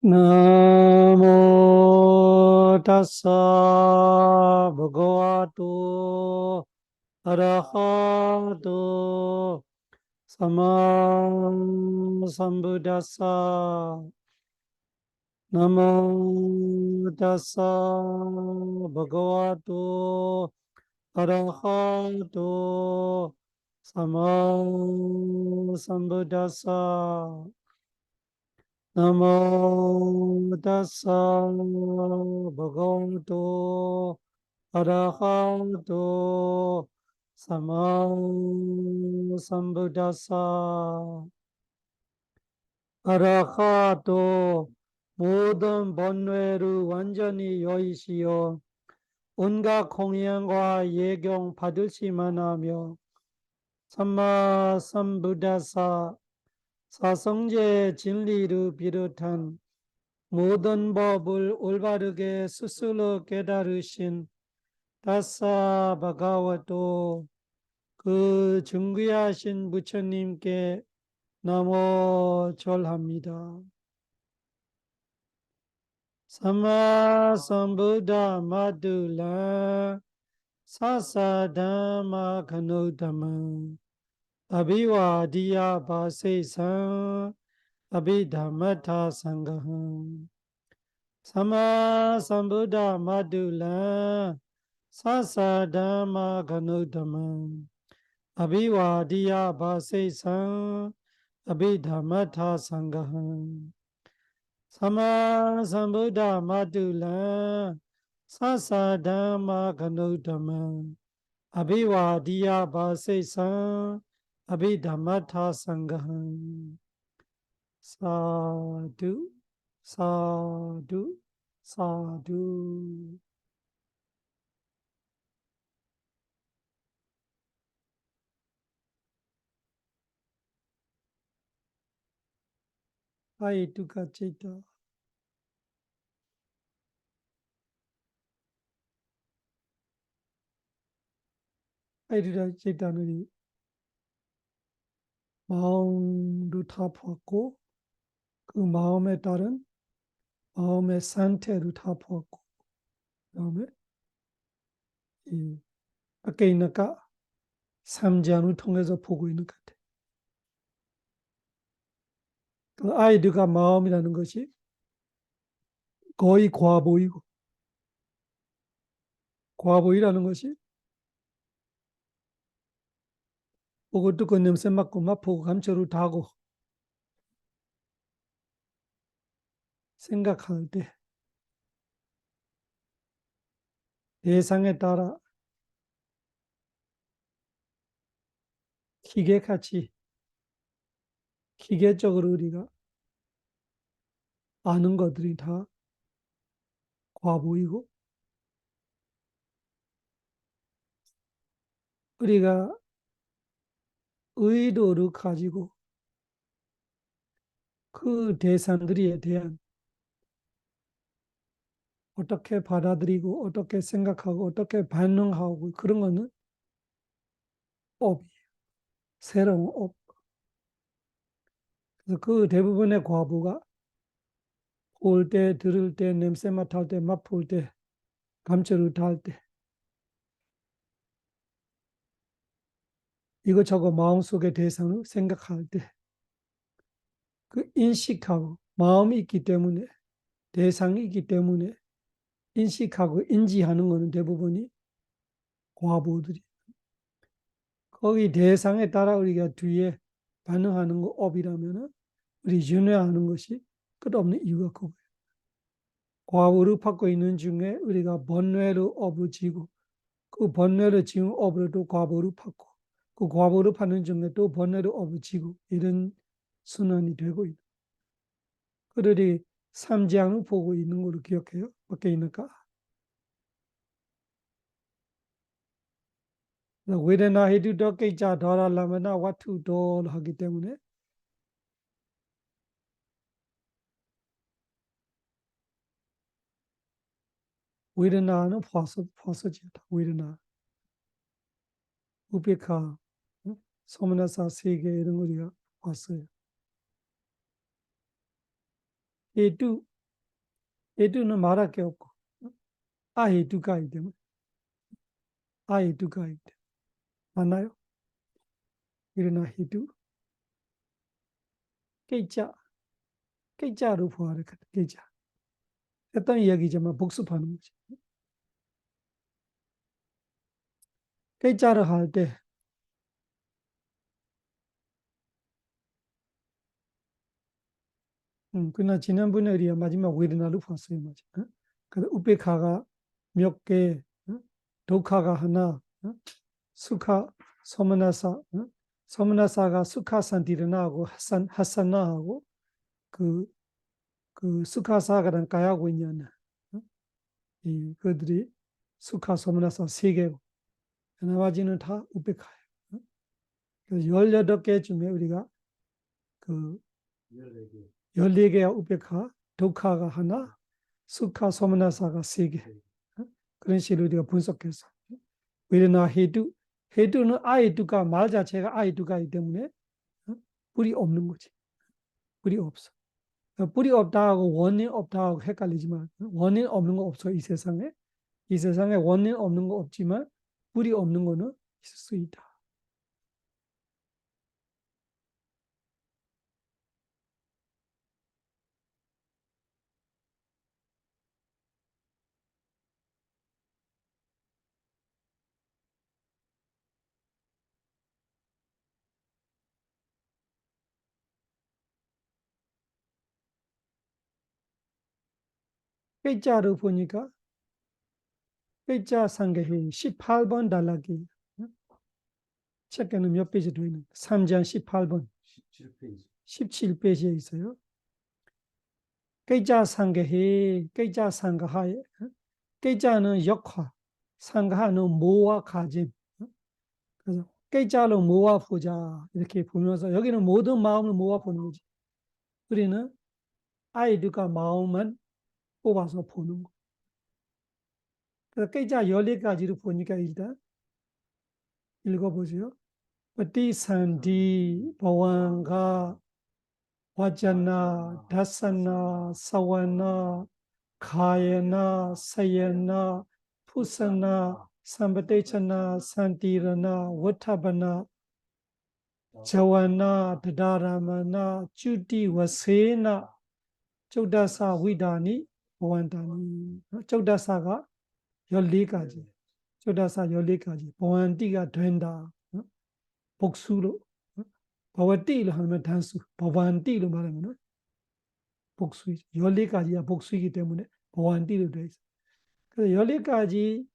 나모 타사 භගවතු 아라하도 사마 삼부다사 나모 타사 භગવතු 아라하도 사마 삼부다사 나모 타사 භગવතු 아라하도 사마 삼부다사 아라하도 모든 번뇌를 완전히 여의시어 온갖 공양과 예경 받으시만 하며 삼마 삼부다사 사성제 진리를 비롯한 모든 법을 올바르게 스스로 깨달으신 다사 바가와도 그 존귀하신 부처님께 너무 절합니다. 사마 삼부다 마둘라 사사담마 가노담마 아비와디야 바세상 아비담마타 상가함 사마 삼부다 마둘라 사사담마 가노담마 아비와디야 바세상 아비담마타 상가함 사마 삼부다 마둘라 사사담마 가노담마 아비와디야 바세상 아비담마타 상가함 사두 사두 사두 아이두가 찌다 아이두가 찌다는 마음도 다 보았고 그 마음에 따른 마음의 상태를 다 보았고 그다음에 이 밖에 있는가 삼지안을 통해서 보고 있는 것 같아. 그 아이들과 마음이라는 것이 거의 과보이고 과보이라는 것이 보고 듣고 냄새 맡고 맛보고 감초를 다고 생각할 때 대상에 따라 기계같이 기계적으로 우리가 아는 것들이 다 과보이고 우리가 의도를 가지고 그 대상들에 대한 어떻게 받아들이고 어떻게 생각하고 어떻게 반응하고 그런 거는 업이에요. 새로운 업. 그래서 그 대부분의 과부가 볼 때, 들을 때, 냄새 맡을 때, 맛볼 때, 감초를 달 때, 이것저것 마음속의 대상을 생각할 때, 그 인식하고 마음이 있기 때문에, 대상이 있기 때문에 인식하고 인지하는 것은 대부분이 과보들이. 거기 대상에 따라 우리가 뒤에 반응하는 거 업이라면은 우리 윤회하는 것이 끝없는 이유가 그거예요. 과보를 받고 있는 중에 우리가 번뇌로 업을 지고 그 번뇌를 지은 업으로 또 과보를 받고 그 과보를 받는 중에 또 번뇌로 업을 지고 이런 순환이 되고 있다. 그들이 삼지향을 보고 있는 걸로 기억해요. 밖에 있는가? 웨데나 헤두도 깨자 더라라면나 와투도 하기 때문에 웨데나는 벗어지다. 웨데나, 우베카, 소문나사 세계 이런 거 우리가 봤어요. 헤두 해두는 말할 게 없고 아해두가이기 때문에 아해두가이기 때문에 맞나요? 일어나 해두 깨자 깨자로 보아를 깨자 했던 이야기지만 복습하는 거지. 깨자를 할 때 그러나 지난번에 우리가 마지막 웨르나를 봤어요. 맞아. 그래서 우베카가 몇 개, 도카가 하나, 수카, 소머나사, 소머나사가 수카 산티르나하고 하산나하고 그, 그 수카사가랑 가야고 있냐는 이 그들이 수카, 소머나사 세 개고 나머지는 다 우베카예요. 그래서 18개 중에 우리가 그 14개가 우베카, 도카가 하나, 수카, 소머나사가 세 개. 그런 식으로 우리가 분석해서 웨르나 해두, 해두는 아이두가 말 자체가 아이두가이기 때문에 뿌리 없는 거지. 뿌리 없어. 뿌리 없다 하고 원인 없다 하고 헷갈리지만 원인 없는 거 없어. 이 세상에. 이 세상에 원인 없는 거 없지만 뿌리 없는 거는 있을 수 있다. 글자로 보니까 글자 상계히 18번 달라기. 책에는 몇 페이지 되어 있는 3장 18번. 17페이지. 17페이지에 있어요. 글자 상계히 글자 상가하에 글자는 역화, 상가하는 모와 가짐. 그래서 글자로 모아 보자 이렇게 보면서 여기는 모든 마음을 모아 보는 거지. 우리는 아이들과 마음만 뽑아서 보는 거. 그래서 글자 14가지를 보니까 일단 읽어보세요. pati-sandhi, bhavanga, vajana, dasana, sawana, kayana, sayana, pusana, sambadechana, santirana, vattabana, jawana, dadaramana, chuti, vasena, chaudasa, vidani, bhavantani. Chaudasa가 14가지. chaudasa 14가지. bhavanti가 된다. 복수로 버와띠로 하면 단수, 버반띠로 말하면 복수, 14가지가 복수이기 때문에 버반띠로 되어 있어요. 그래서 14가지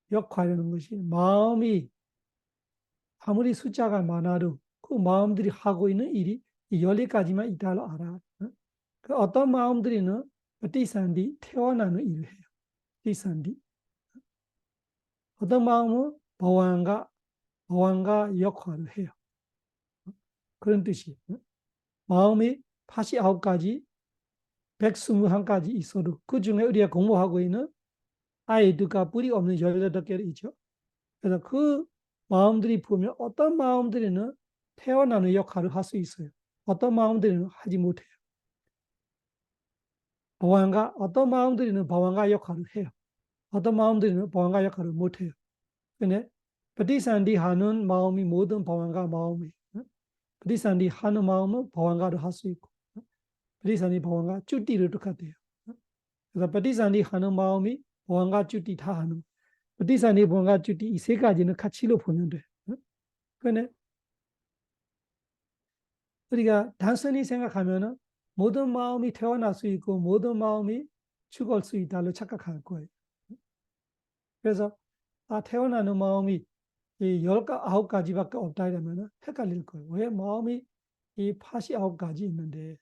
역할이라는 것이 마음이 아무리 숫자가 많아도 그 마음들이 하고 있는 일이 이 14가지만 있다고 알아. 그 어떤 마음들이는 띠산디 태어나는 일을 해요. 띠산디. 어떤 마음은 버왕가 역할을 해요. 그런 뜻이에요. 마음이 89가지 121가지 있어도 그 중에 우리가 공부하고 있는 아이들과 뿌리 없는 18개를 있죠. 그래서 그 마음들이 보면 어떤 마음들은 태어나는 역할을 할 수 있어요. 어떤 마음들은 하지 못해요. 어떤 마음들은 보안가 역할을 해요. 어떤 마음들은 보안가 역할을 못해요. 근데ปฏิสันธิ 하는 마음이 모든 보안가 마음이에요.ปฏิสันธิ 하는 마음은 보안가를 할 수 있고ปฏิสันธิ 보안가 쭈띠를 똑같아요. 그래서ปฏิสันธิ 하는 마음이 보안가 쭈띠 다 하는ปฏิสันธิ 보안가 쭈띠 이 세 가지는 같이로 보면 돼. 근데 우리가 단순히 생각하면은 모든 마음이 태어날 수 있고 모든 마음이 죽을 수 있다고 착각할 거예요. 그래서 태어나는 마음이 이 19가지밖에 없다 이러면 헷갈릴 거예요. 왜 마음이 이 89가지 있는데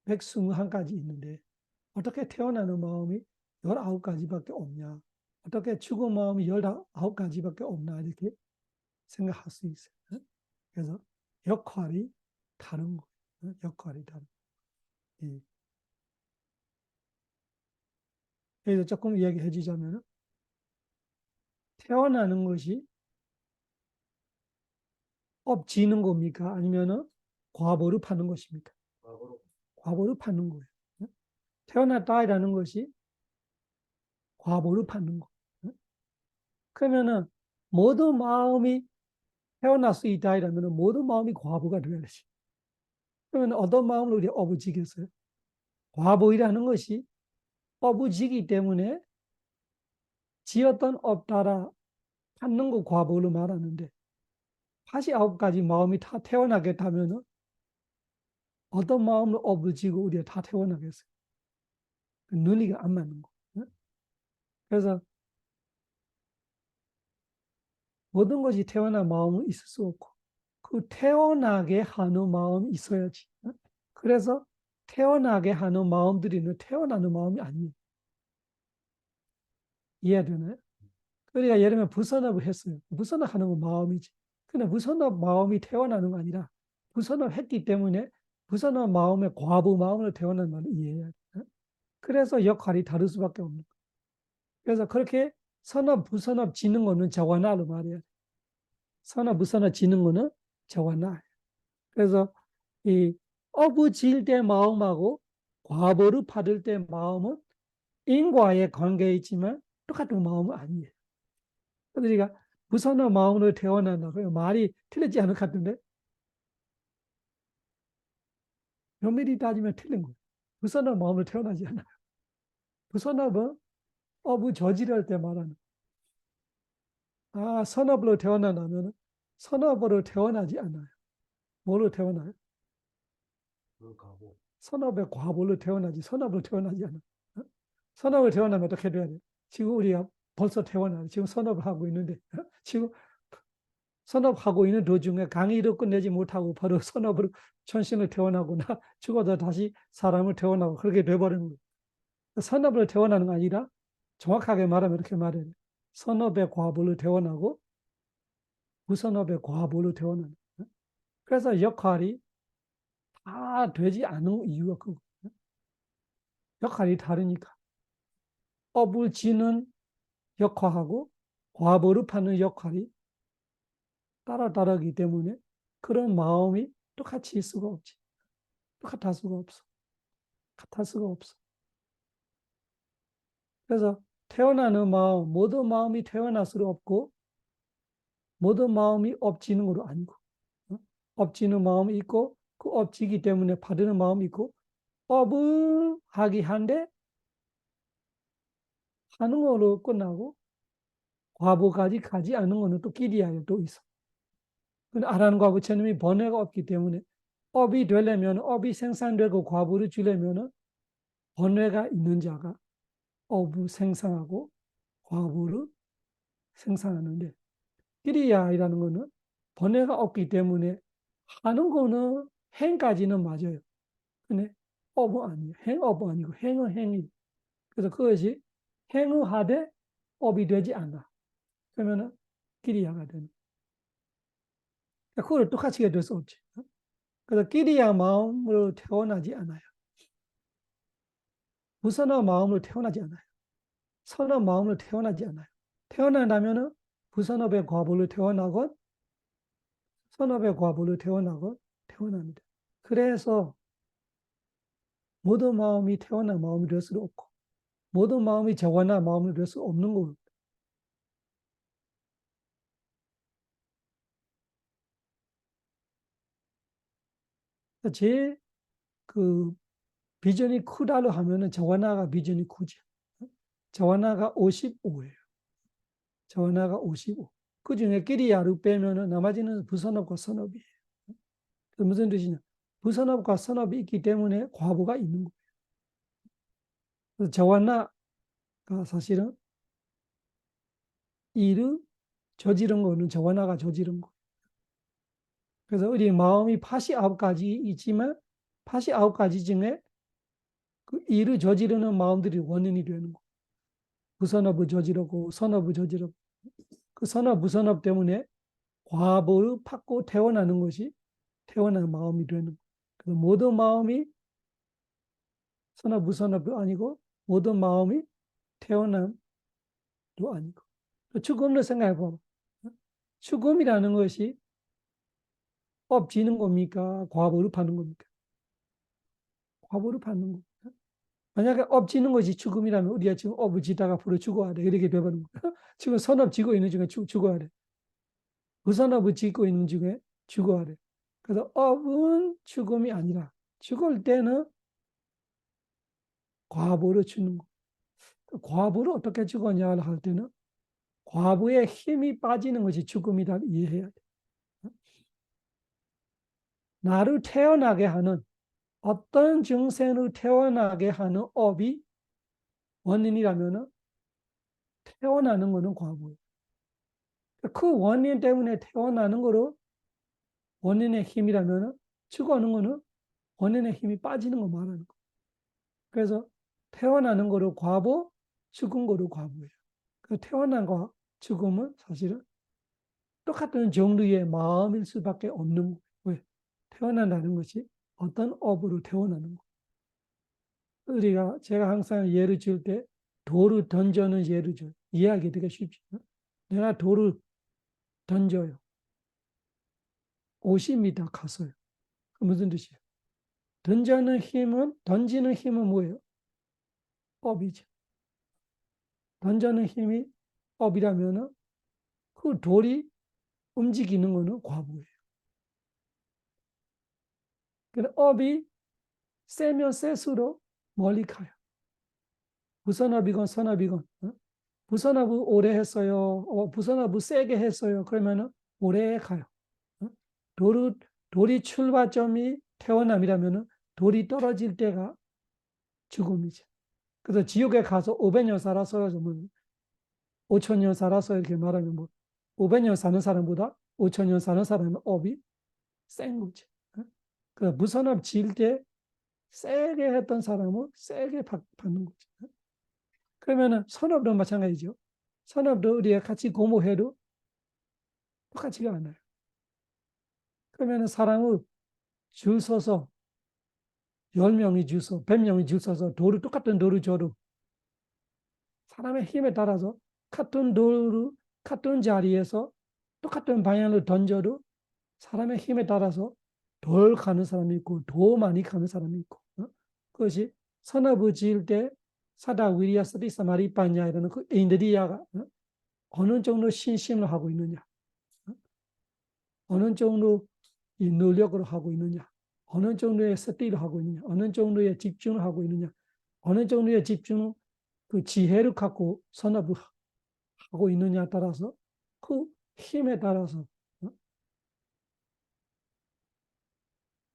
121가지 있는데 어떻게 태어나는 마음이 19가지밖에 없냐? 어떻게 죽은 마음이 19가지밖에 없나? 이렇게 생각할 수 있어요. 그래서 역할이 다른 거예요. 역할이 다른 거예요. 그래서 조금 이야기해 주자면 태어나는 것이 업지는 겁니까? 아니면은 과보를 파는 것입니까? 과보를 파는 거예요. 태어났다라는 것이 과보를 받는 거. 그러면은 모든 마음이 태어날 수 있다 이러면 모든 마음이 과보가 되어야지. 그러면 어떤 마음을 우리 어부지겠어요? 과보이라는 것이 어부지기 때문에 지었던 업 따라 받는 거 과보를 말하는데 89가지 마음이 다 태어나겠다면 어떤 마음을 어부지고 우리가 다 태어나겠어요? 눈이가 안 맞는 거. 그래서 모든 것이 태어난 마음은 있을 수 없고 그 태어나게 하는 마음이 있어야지. 그래서 태어나게 하는 마음들이 태어나는 마음이 아니에요. 이해되나요? 그러니까 예를 들면 부선업을 했어요. 부선업하는 건 마음이지. 근데 부선업 마음이 태어나는 거 아니라 부선업 했기 때문에 부선업 마음의 과부 마음으로 태어난 말을 이해해야 돼. 그래서 역할이 다를 수밖에 없는 거예요. 그래서 그렇게 선업, 부선업 지는 거는 저와 나로 말해야 돼. 선업, 부선업 지는 거는 저와 나. 그래서 이 어부 지을 때 마음하고 과보를 받을 때 마음은 인과의 관계에 있지만 똑같은 마음은 아니에요. 그러니까 부선한 마음으로 태어난다고요. 말이 틀리지 않을 것 같은데 면밀히 따지면 틀린 거예요. 부선한 마음으로 태어나지 않아요. 부선업은 어부 저지를 때 말하는 선업으로 태어나면 선업으로 태어나지 않아요. 뭐로 태어나요? 선업의 과보로 태어나지 선업으로 태어나지 않아요. 선업을 태어나면 어떻게 돼야 돼요? 지금 우리가 벌써 태어나요. 지금 선업을 하고 있는데 지금 선업하고 있는 도중에 강의를 끝내지 못하고 바로 선업으로 천신을 태어나거나 죽어서 다시 사람을 태어나고 그렇게 돼버리는 거예요. 선업으로 태어나는 게 아니라 정확하게 말하면 이렇게 말해야 돼요. 선업의 과보로 태어나고 부선업의 과보로 태어나는 거예요. 그래서 역할이 다 되지 않은 이유가 그거예요. 역할이 다르니까. 업을 지는 역할하고 과보를 파는 역할이 따라다르기 때문에 그런 마음이 똑같이 있을 수가 없지. 똑같을 수가 없어. 같을 수가 없어. 그래서 태어나는 마음, 모든 마음이 태어날 수 없고 모든 마음이 업지는 것도 아니고 업지는 마음이 있고 그 업지기 때문에 받는 마음이 있고 업을 하기 한데 하는 거로 끝나고 과보까지 가지 않는 거는 또 끼리야게 또 있어. 근데 아란과 부처님이 번뇌가 없기 때문에 업이 되려면 업이 생산되고 과보를 주려면 번뇌가 있는 자가 업을 생산하고 과보를 생산하는데 끼리야이라는 거는 번뇌가 없기 때문에 하는 거는 행까지는 맞아요. 근데 업은 아니에요. 행업은 아니고 행은 행위. 그래서 그것이 행을 하되 업이 되지 않아. 그러면은 끼리야가 되는. 그걸 똑같이 될 수 없지. 그래서 끼리야 마음으로 태어나지 않아요. 무선한 마음으로 태어나지 않아요. 선한 마음으로 태어나지 않아요. 태어난다면은 부선업의 과보로 태어나건 선업의 과보로 태어나건 태어납니다. 그래서 모든 마음이 태어난 마음이 될 수 없고 모든 마음이 저거나 마음이 될 수 없는 겁니다. 제 그 비전이 크다고 하면은 저거나가 비전이 크죠. 저거나가 55예요. 저거나가 55. 그 중에 끼리야를 빼면은 나머지는 부선업과 선업이에요. 무슨 뜻이냐? 부선업과 선업이 있기 때문에 과보가 있는 거예요. 그래서 저거나가 사실은 일을 저지른 거는 저거나가 저지른 거. 그래서 우리 마음이 89가지 있지만 89가지 중에 그 일을 저지르는 마음들이 원인이 되는 거. 부선업을 저지르고 선업을 저지르고 그 선업, 부선업 때문에 과보를 받고 태어나는 것이 태어나는 마음이 되는 거. 그래서 모든 마음이 선업, 부선업도 아니고 모든 마음이 태어남도 아니고. 죽음을 생각해 봐. 죽음이라는 것이 업지는 겁니까? 과보를 받는 겁니까? 과보를 받는 겁니다. 만약에 엎지는 것이 죽음이라면 우리가 지금 엎지다가 앞으로 죽어야 돼. 이렇게 되버린 거야. 지금 선업 지고 있는 중에 죽어야 돼. 무선업을 짓고 있는 중에 죽어야 돼. 그래서 업은 죽음이 아니라 죽을 때는 과부로 죽는 거. 과부를 어떻게 죽었냐 할 때는 과부의 힘이 빠지는 것이 죽음이다 이해해야 돼. 나를 태어나게 하는 어떤 증세로 태어나게 하는 업이 원인이라면 태어나는 것은 과부예요. 그 원인 때문에 태어나는 거로 원인의 힘이라면 죽어는 거는 원인의 힘이 빠지는 거 말하는 거. 그래서 태어나는 거로 과부, 죽은 거로 과부예요. 그 태어난 거와 죽음은 사실은 똑같은 정도의 마음일 수밖에 없는 거예요. 왜? 태어난다는 것이 어떤 업으로 태어나는 거. 제가 항상 예를 줄 때 돌을 던져는 예를 줘요. 이해하기 되게 쉽죠. 내가 돌을 던져요. 50m 갔어요. 그 무슨 뜻이에요? 던지는 힘은 뭐예요? 업이죠. 던지는 힘이 업이라면 그 돌이 움직이는 거는 과부예요. 근데 업이 세면 셀수록 멀리 가요. 부선업이건 선업이건. 부선업을 오래 했어요. 부선업을 세게 했어요. 그러면 오래 가요. 돌이 출발점이 태어남이라면 돌이 떨어질 때가 죽음이죠. 그래서 지옥에 가서 500년 살았어요. 5,000년 살았어요. 이렇게 말하면 500년 사는 사람보다 5,000년 사는 사람은 업이 센 거죠. 그 무선업 지을 때 세게 했던 사람은 세게 받는 거죠. 그러면은 선업도 마찬가지죠. 선업도 우리가 같이 공부해도 똑같지가 않아요. 그러면은 사람을 줄 서서 10명이 줄 서, 100명이 줄 서서 똑같은 돌을 줘도 사람의 힘에 따라서 같은 자리에서 똑같은 방향으로 던져도 사람의 힘에 따라서 덜 가는 사람이 있고 더 많이 가는 사람이 있고 그것이 선업을 지을 때 사다 위리아 스리 사마리 빠냐이라는 그 인드리아가 어느 정도 신심을 하고 있느냐 어느 정도 이 노력을 하고 있느냐 어느 정도의 스티를 하고 있느냐 어느 정도의 집중을 하고 있느냐 어느 정도의 집중을 그 지혜를 갖고 선업을 하고 있느냐에 따라서 그 힘에 따라서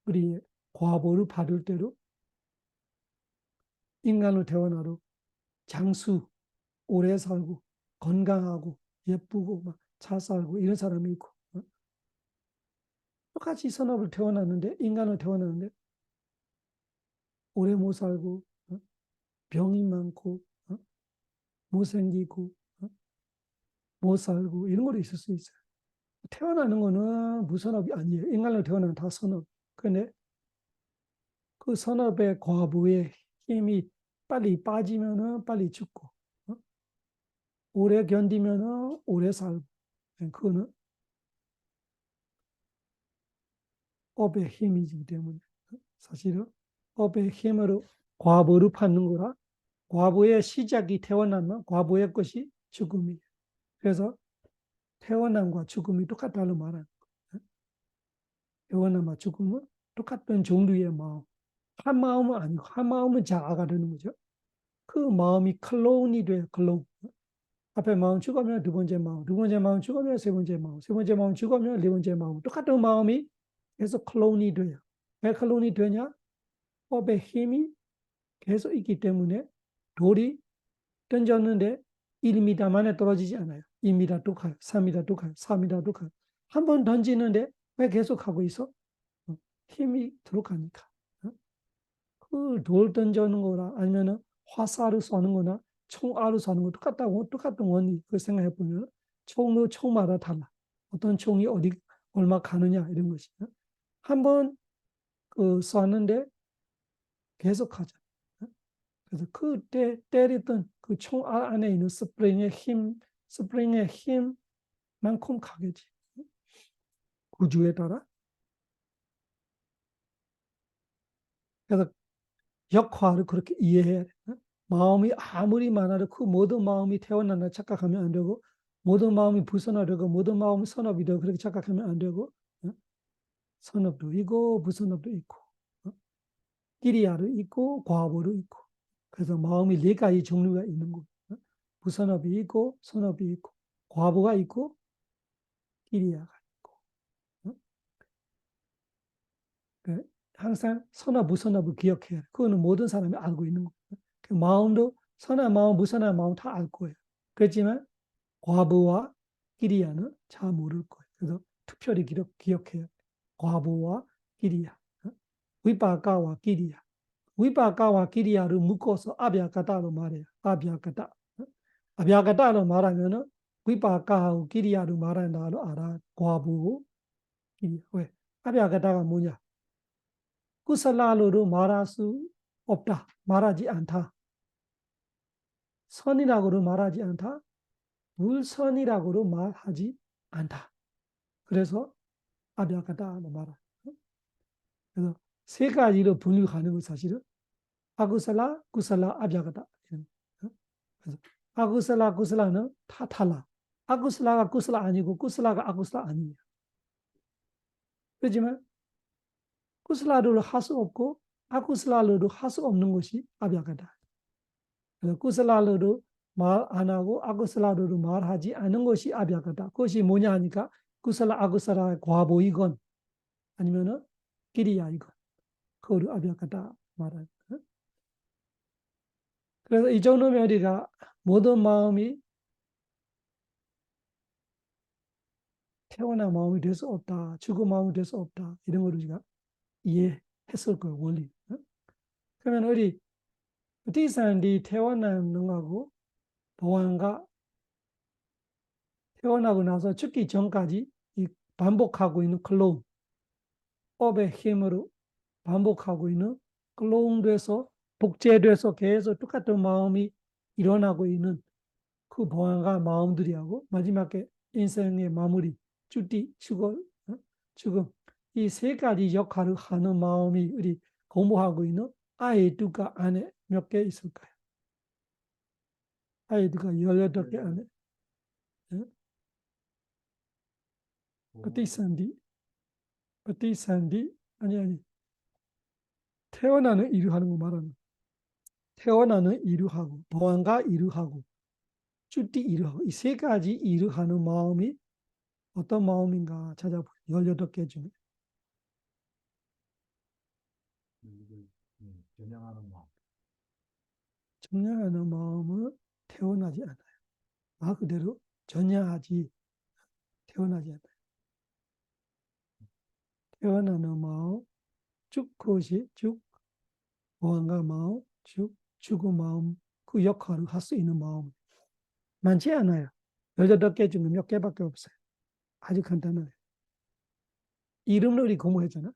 우리 과보를 받을 때로 인간으로 태어나도 장수, 오래 살고 건강하고 예쁘고 막 잘 살고 이런 사람이 있고 똑같이 선업을 태어났는데 인간으로 태어났는데 오래 못 살고 병이 많고 못생기고 못 살고 이런 것도 있을 수 있어요. 태어나는 거는 무선업이 아니에요. 인간으로 태어나는 다 선업. 그런데 그 선업의 과부의 힘이 빨리 빠지면은 빨리 죽고 오래 견디면은 오래 살고 그거는 업의 힘이기 때문에 사실은 업의 힘으로 과부를 받는 거라 과부의 시작이 태어나면 과부의 것이 죽음이에요. 그래서 태어남과 죽음이 똑같다는 말은 태어남과 죽음은 똑같은 종류의 마음. 한 마음은 아니고 한 마음은 자아가 되는 거죠. 그 마음이 클론이 돼요. 클론. 앞에 마음 죽으면 두 번째 마음, 두 번째 마음 죽으면 세 번째 마음, 세 번째 마음 죽으면 네 번째 마음. 똑같은 마음이 계속 클론이 돼요. 왜 클론이 되냐? 법의 힘이 계속 있기 때문에 돌이 던졌는데 1m 만에 떨어지지 않아요. 2m 또 가요. 3m 또 가요. 4m 또 가요. 한 번 던지는데 왜 계속 하고 있어? 힘이 들어가니까. 그 돌 던져는 거나 아니면은 화살을 쏘는 거나 총알을 쏘는 거 똑같은 원리. 그 생각해 보면 총마다 달라. 어떤 총이 어디 얼마 가느냐 이런 것이. 한번 그 쐈는데 계속 하자. 그래서 그때 때리던 그 총알 안에 있는 스프링의 힘만큼 가겠지. 구조에 따라. 그래서 역할을 그렇게 이해해야 돼. 마음이 아무리 많아도 그 모든 마음이 태어난다 착각하면 안 되고, 모든 마음이 불선하되고 모든 마음이 선업이 되고 그렇게 착각하면 안 되고, 선업도 있고 불선업도 있고, 끼리야도 있고 과보도 있고. 그래서 마음이 네 가지 종류가 있는 거예요. 불선업이 있고 선업이 있고 과보가 있고 끼리야가 있고. 항상 선업 불선업을 기억해야 돼. 그거는 모든 사람이 알고 있는 거예요. 그 마음도 선한 마음 불선한 마음 다 알 거예요. 그렇지만 과보와 끼리야는 잘 모를 거예요. 그래서 특별히 기억해요. 과보와 끼리야, 위파까와 끼리야. 위파까와 끼리야를 묶어서 아비아가다로 말해요. 아비아가다. 아비아가다로 말하면은 위파까하고 끼리야를 말한다로 알아. 과보고 끼리야. 왜? 아비아가다가 뭐냐? 구살라로도 말할 수 없다. 말하지 않다. 선이라고도 말하지 않다. 불선이라고도 말하지 않다. 그래서 아비아가다로 말하. 그래서 세 가지로 분류하는 거 사실은 아구살라, 구살라, 아비아가다. 그래서 아구살라, 구살라는 다 달라. 아구살라가 구살라 아니고 구살라가 아구살라 아니에요. 그렇지만 구슬라를 할 수 없고 아구슬라를 할 수 없는 것이 아비아가다. 구슬라를 말 안 하고 아구슬라를 말하지 않는 것이 아비아가다. 그것이 뭐냐 하니까 구슬라 아구슬라의 과보이건 아니면은 끼리야이건 그거를 아비아가다 말하는. 그래서 이 정도면 우리가 모든 마음이 태어난 마음이 될 수 없다, 죽은 마음이 될 수 없다 이런 걸 우리가 이해했을 거예요, 원리. 그러면 우리 부티산디 태어난 능하고 보안과 태어나고 나서 죽기 전까지 이 반복하고 있는 클로운, 업의 힘으로 반복하고 있는 클로운돼서 복제돼서 계속 똑같은 마음이 일어나고 있는 그 보안과 마음들이하고 마지막에 인생의 마무리, 죽디, 죽음 이 세 가지 역할을 하는 마음이 우리 공부하고 있는 아이두가 안에 몇 개 있을까요? 아이두가 18개 안에. 어디산디? 아니 태어나는 이루하는 거 말하는. 태어나는 이루하고 보안과 이루하고 쭈띠 이루하고 이 세 가지 이루하는 마음이 어떤 마음인가 찾아보세요. 18개 중에. 전향하는 마음. 전향하는 마음은 태어나지 않아요. 말 그대로 전향하지 태어나지 않아요. 태어나는 마음, 그것이 보안과 마음, 죽은 마음 그 역할을 할 수 있는 마음 많지 않아요. 18개 중에 몇 개밖에 없어요. 아주 간단해요. 이름을 우리 공부했잖아.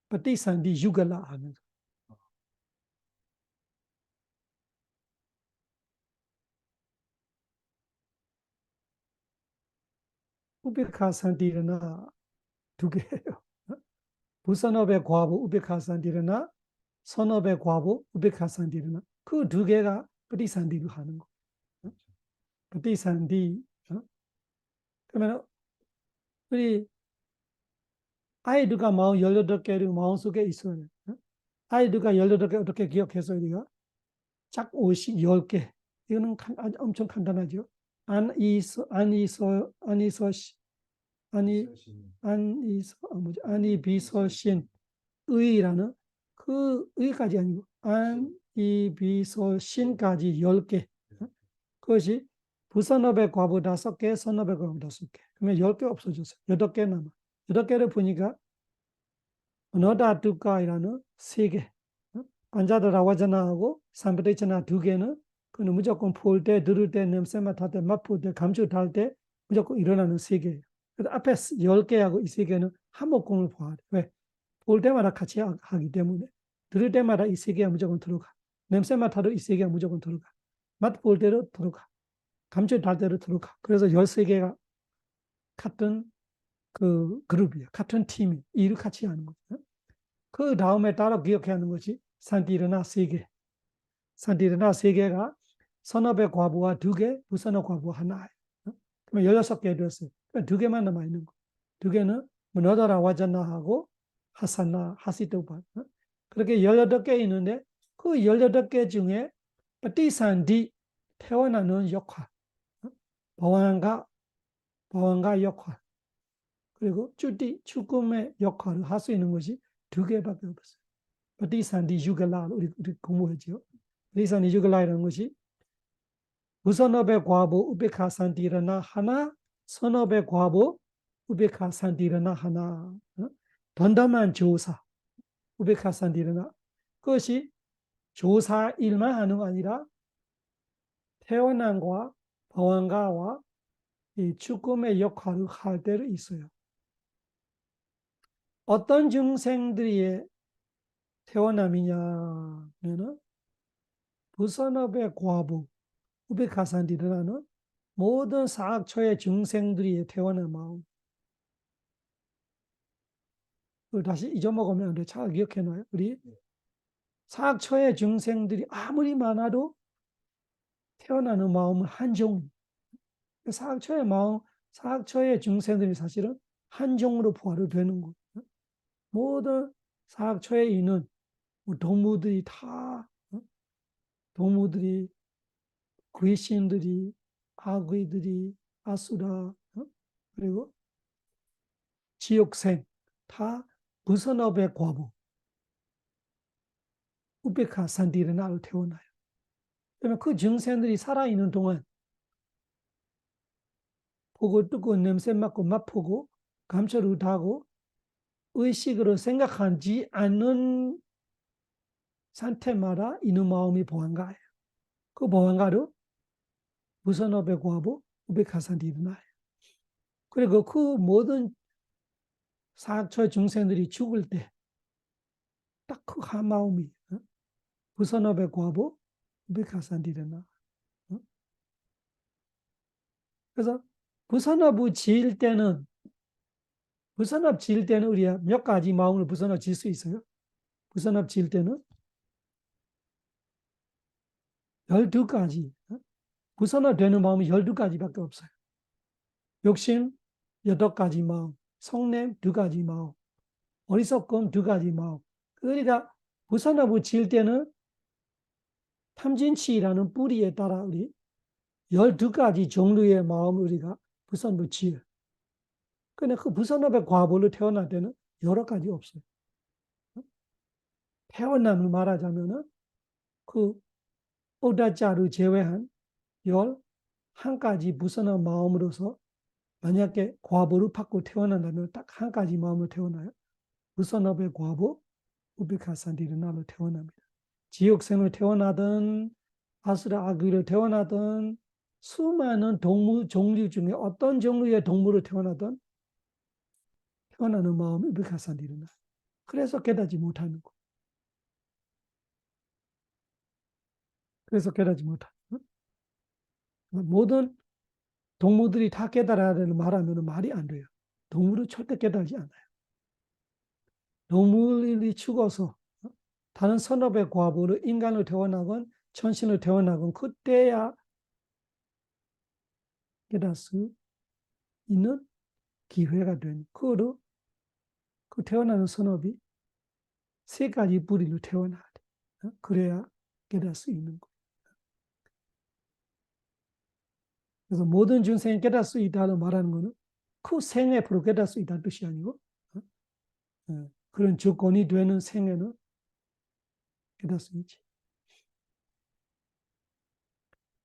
파티산디 유갈라 하면서. 우베카산디르나 두 개예요. 부선업의 과부 우베카산디르나 선업의 과부 우베카산디르나 그 두 개가 파티산디로 하는 거. 파티산디. 그러면 우리 아이들과 마음 18개를 마음속에 있어요. 아이들과 18개 어떻게 기억해서 우리가 짝 50, 10개. 이거는 엄청 간단하죠. 안이비서신 의라는 그 의까지 아니고 안이비서신까지 10개. 그것이 부선업의 과부 5개, 선업의 과부 5개. 그러면 10개 없어졌어요. 8개 남아. 8개를 보니까 너다두가이라는 3개. 관자드라와자나하고 삼바대자나 2개는 그는 무조건 볼 때, 들을 때, 냄새 맡을 때, 맛볼 때, 감촉할 때 무조건 일어나는 3개. 그래서 앞에 10개하고 이 3개는 한목공을 봐야 돼. 왜? 볼 때마다 같이 하기 때문에. 들을 때마다 이 3개가 무조건 들어가. 냄새 맡아도 이 3개가 무조건 들어가. 맛볼 때도 들어가. 감촉할 때도 들어가. 그래서 13개가 같은 그 그룹이야. 같은 팀이 일을 같이 하는 거죠. 그 다음에 따라 기억해야 하는 것이 산티르나 3개. 산티르나 3개가 선업의 과부와 2개, 부선업 과부 하나. 그러면 16개 되었어요. 2개만 남아 있는 거. 2개는 너더라 와자나하고 하사나, 하시도바. 그렇게 18개 있는데 그 18개 중에ปฏิสันธิ 태어나는 역할, 보안과 역할, 그리고 쭈띠, 죽음의 역할을 할 수 있는 것이 2개밖에 없어요.ปฏิสันธิ 유글라 우리 공부했죠.ปฏิสันธิ 유글라라는 것이 부선업의 과보 우베카 산티르나 하나, 선업의 과보 우베카 산티르나 하나. 던담한 조사 우베카 산티르나. 그것이 조사 일만 하는 거 아니라 태어난과 보안가와 이 죽음의 역할을 할 때도 있어요. 어떤 중생들이 태어남이냐면은 부선업의 과부 우베카산디르라는 모든 사학초의 중생들이 태어난 마음. 다시 잊어먹으면 안 돼. 잘 기억해놔요. 우리 사학초의 중생들이 아무리 많아도 태어나는 마음은 한종. 사학초의 마음, 사학초의 중생들이 사실은 한종으로 부활을 되는 거예요. 모든 사학초에 있는 동무들이 다, 동무들이, 귀신들이, 악귀들이, 아수라, 그리고 지옥생, 다 부선업의 과부, 우베카 산디르나로 태어나요. 그러면 그 중생들이 살아있는 동안 보고 듣고 냄새 맡고 맛보고 감초를 타고 의식으로 생각하지 않는 상태마다 있는 마음이 보안가예요. 그 보안가로 부선업의 과부, 우베카 산디르나예요. 그리고 그 모든 사학초의 중생들이 죽을 때 딱 그 한 마음이 부선업의 과부, 우베카 산디르나. 그래서 부선업을 지을 때는 우리가 몇 가지 마음으로 부선업 지을 수 있어요. 부선업 지을 때는 12가지. 부선업 되는 마음이 12가지밖에 없어요. 욕심 8가지 마음, 성냄 2가지 마음, 어리석음 2가지 마음. 그러니까 부선업을 지을 때는 탐진치라는 뿌리에 따라 우리 12가지 종류의 마음을 우리가 부선업을 지어요. 근데 그 부선업의 과보로 태어날 때는 여러 가지 없어요. 태어남을 말하자면은 그 오다자를 제외한 11가지 부선업 마음으로서 만약에 과보를 받고 태어난다면 딱 한 가지 마음으로 태어나요. 부선업의 과보, 우베카산디르나로 태어납니다. 지옥생을 태어나든 아수라 아귀를 태어나든 수많은 동물 종류 중에 어떤 종류의 동물을 태어나든 태어나는 마음이 우베카산디르나. 그래서 깨닫지 못하는 거. 그래서 깨닫지 못하는 거. 모든 동물들이 다 깨달아야 되는 말하면 말이 안 돼요. 동물은 절대 깨달지 않아요. 동물이 죽어서 다른 선업의 과보로 인간으로 태어나건 천신으로 태어나건 그때야 깨달을 수 있는 기회가 된 그거로 그 태어나는 선업이 3가지 뿌리로 태어나야 돼. 그래야 깨달을 수 있는 거. 그래서 모든 중생이 깨달을 수 있다고 말하는 거는 그 생애 프로 깨달을 수 있다는 뜻이 아니고 그런 조건이 되는 생애는 깨달을 수 있지.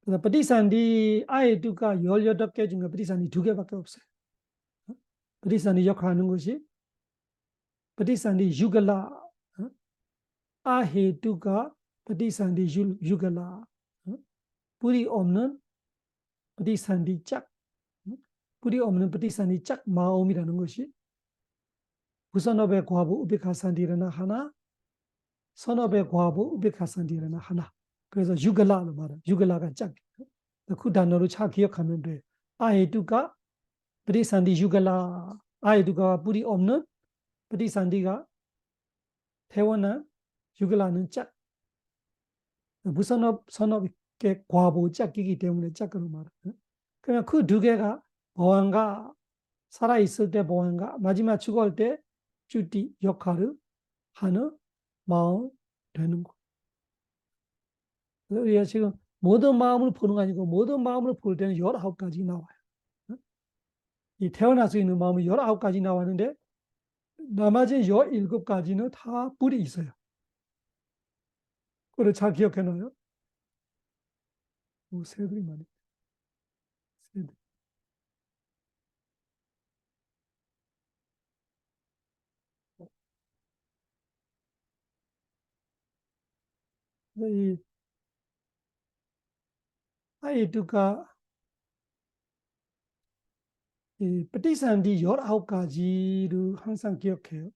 그래서ปฏิสันธิ 아이두가 18개 중에ปฏิสันธิ 2개밖에 없어요.ปฏิสันธิ 역할하는 것이ปฏิสันธิ 유글라, 아헤두가ปฏิสันธิ 유글라, 뿌리 없는ปฏิสันธิ 짝, 뿌리 없는ปฏิสันธิ 짝 마음이라는 것이 부선업의 과부 우베카산디르나 하나, 선업의 과부 우베카산디르나 하나. 그래서 유글라로 말해. 유글라가 짝. 그 단어로 잘 기억하면 돼. 아헤두가ปฏิสันธิ 유글라. 아헤두가 뿌리 없는ปฏิสันธิ가 태어난 유글라는 짝, 무선업의 과보 짝이기 때문에 짝으로 말해요. 그러면 그 두 개가 보안과 살아있을 때 보안과 마지막 죽을 때 주디 역할을 하는 마음 되는 거. 우리가 지금 모든 마음을 보는 거 아니고 모든 마음을 볼 때는 19가지 나와요. 이 태어날 수 있는 마음은 19가지 나왔는데 나머지 17가지는 다 뿔이 있어요. 그걸 잘 기억해 놔요. 새들이 많이. 새들. 이 아이두가 이ปฏิสนธิ 19가지를 항상 기억해요.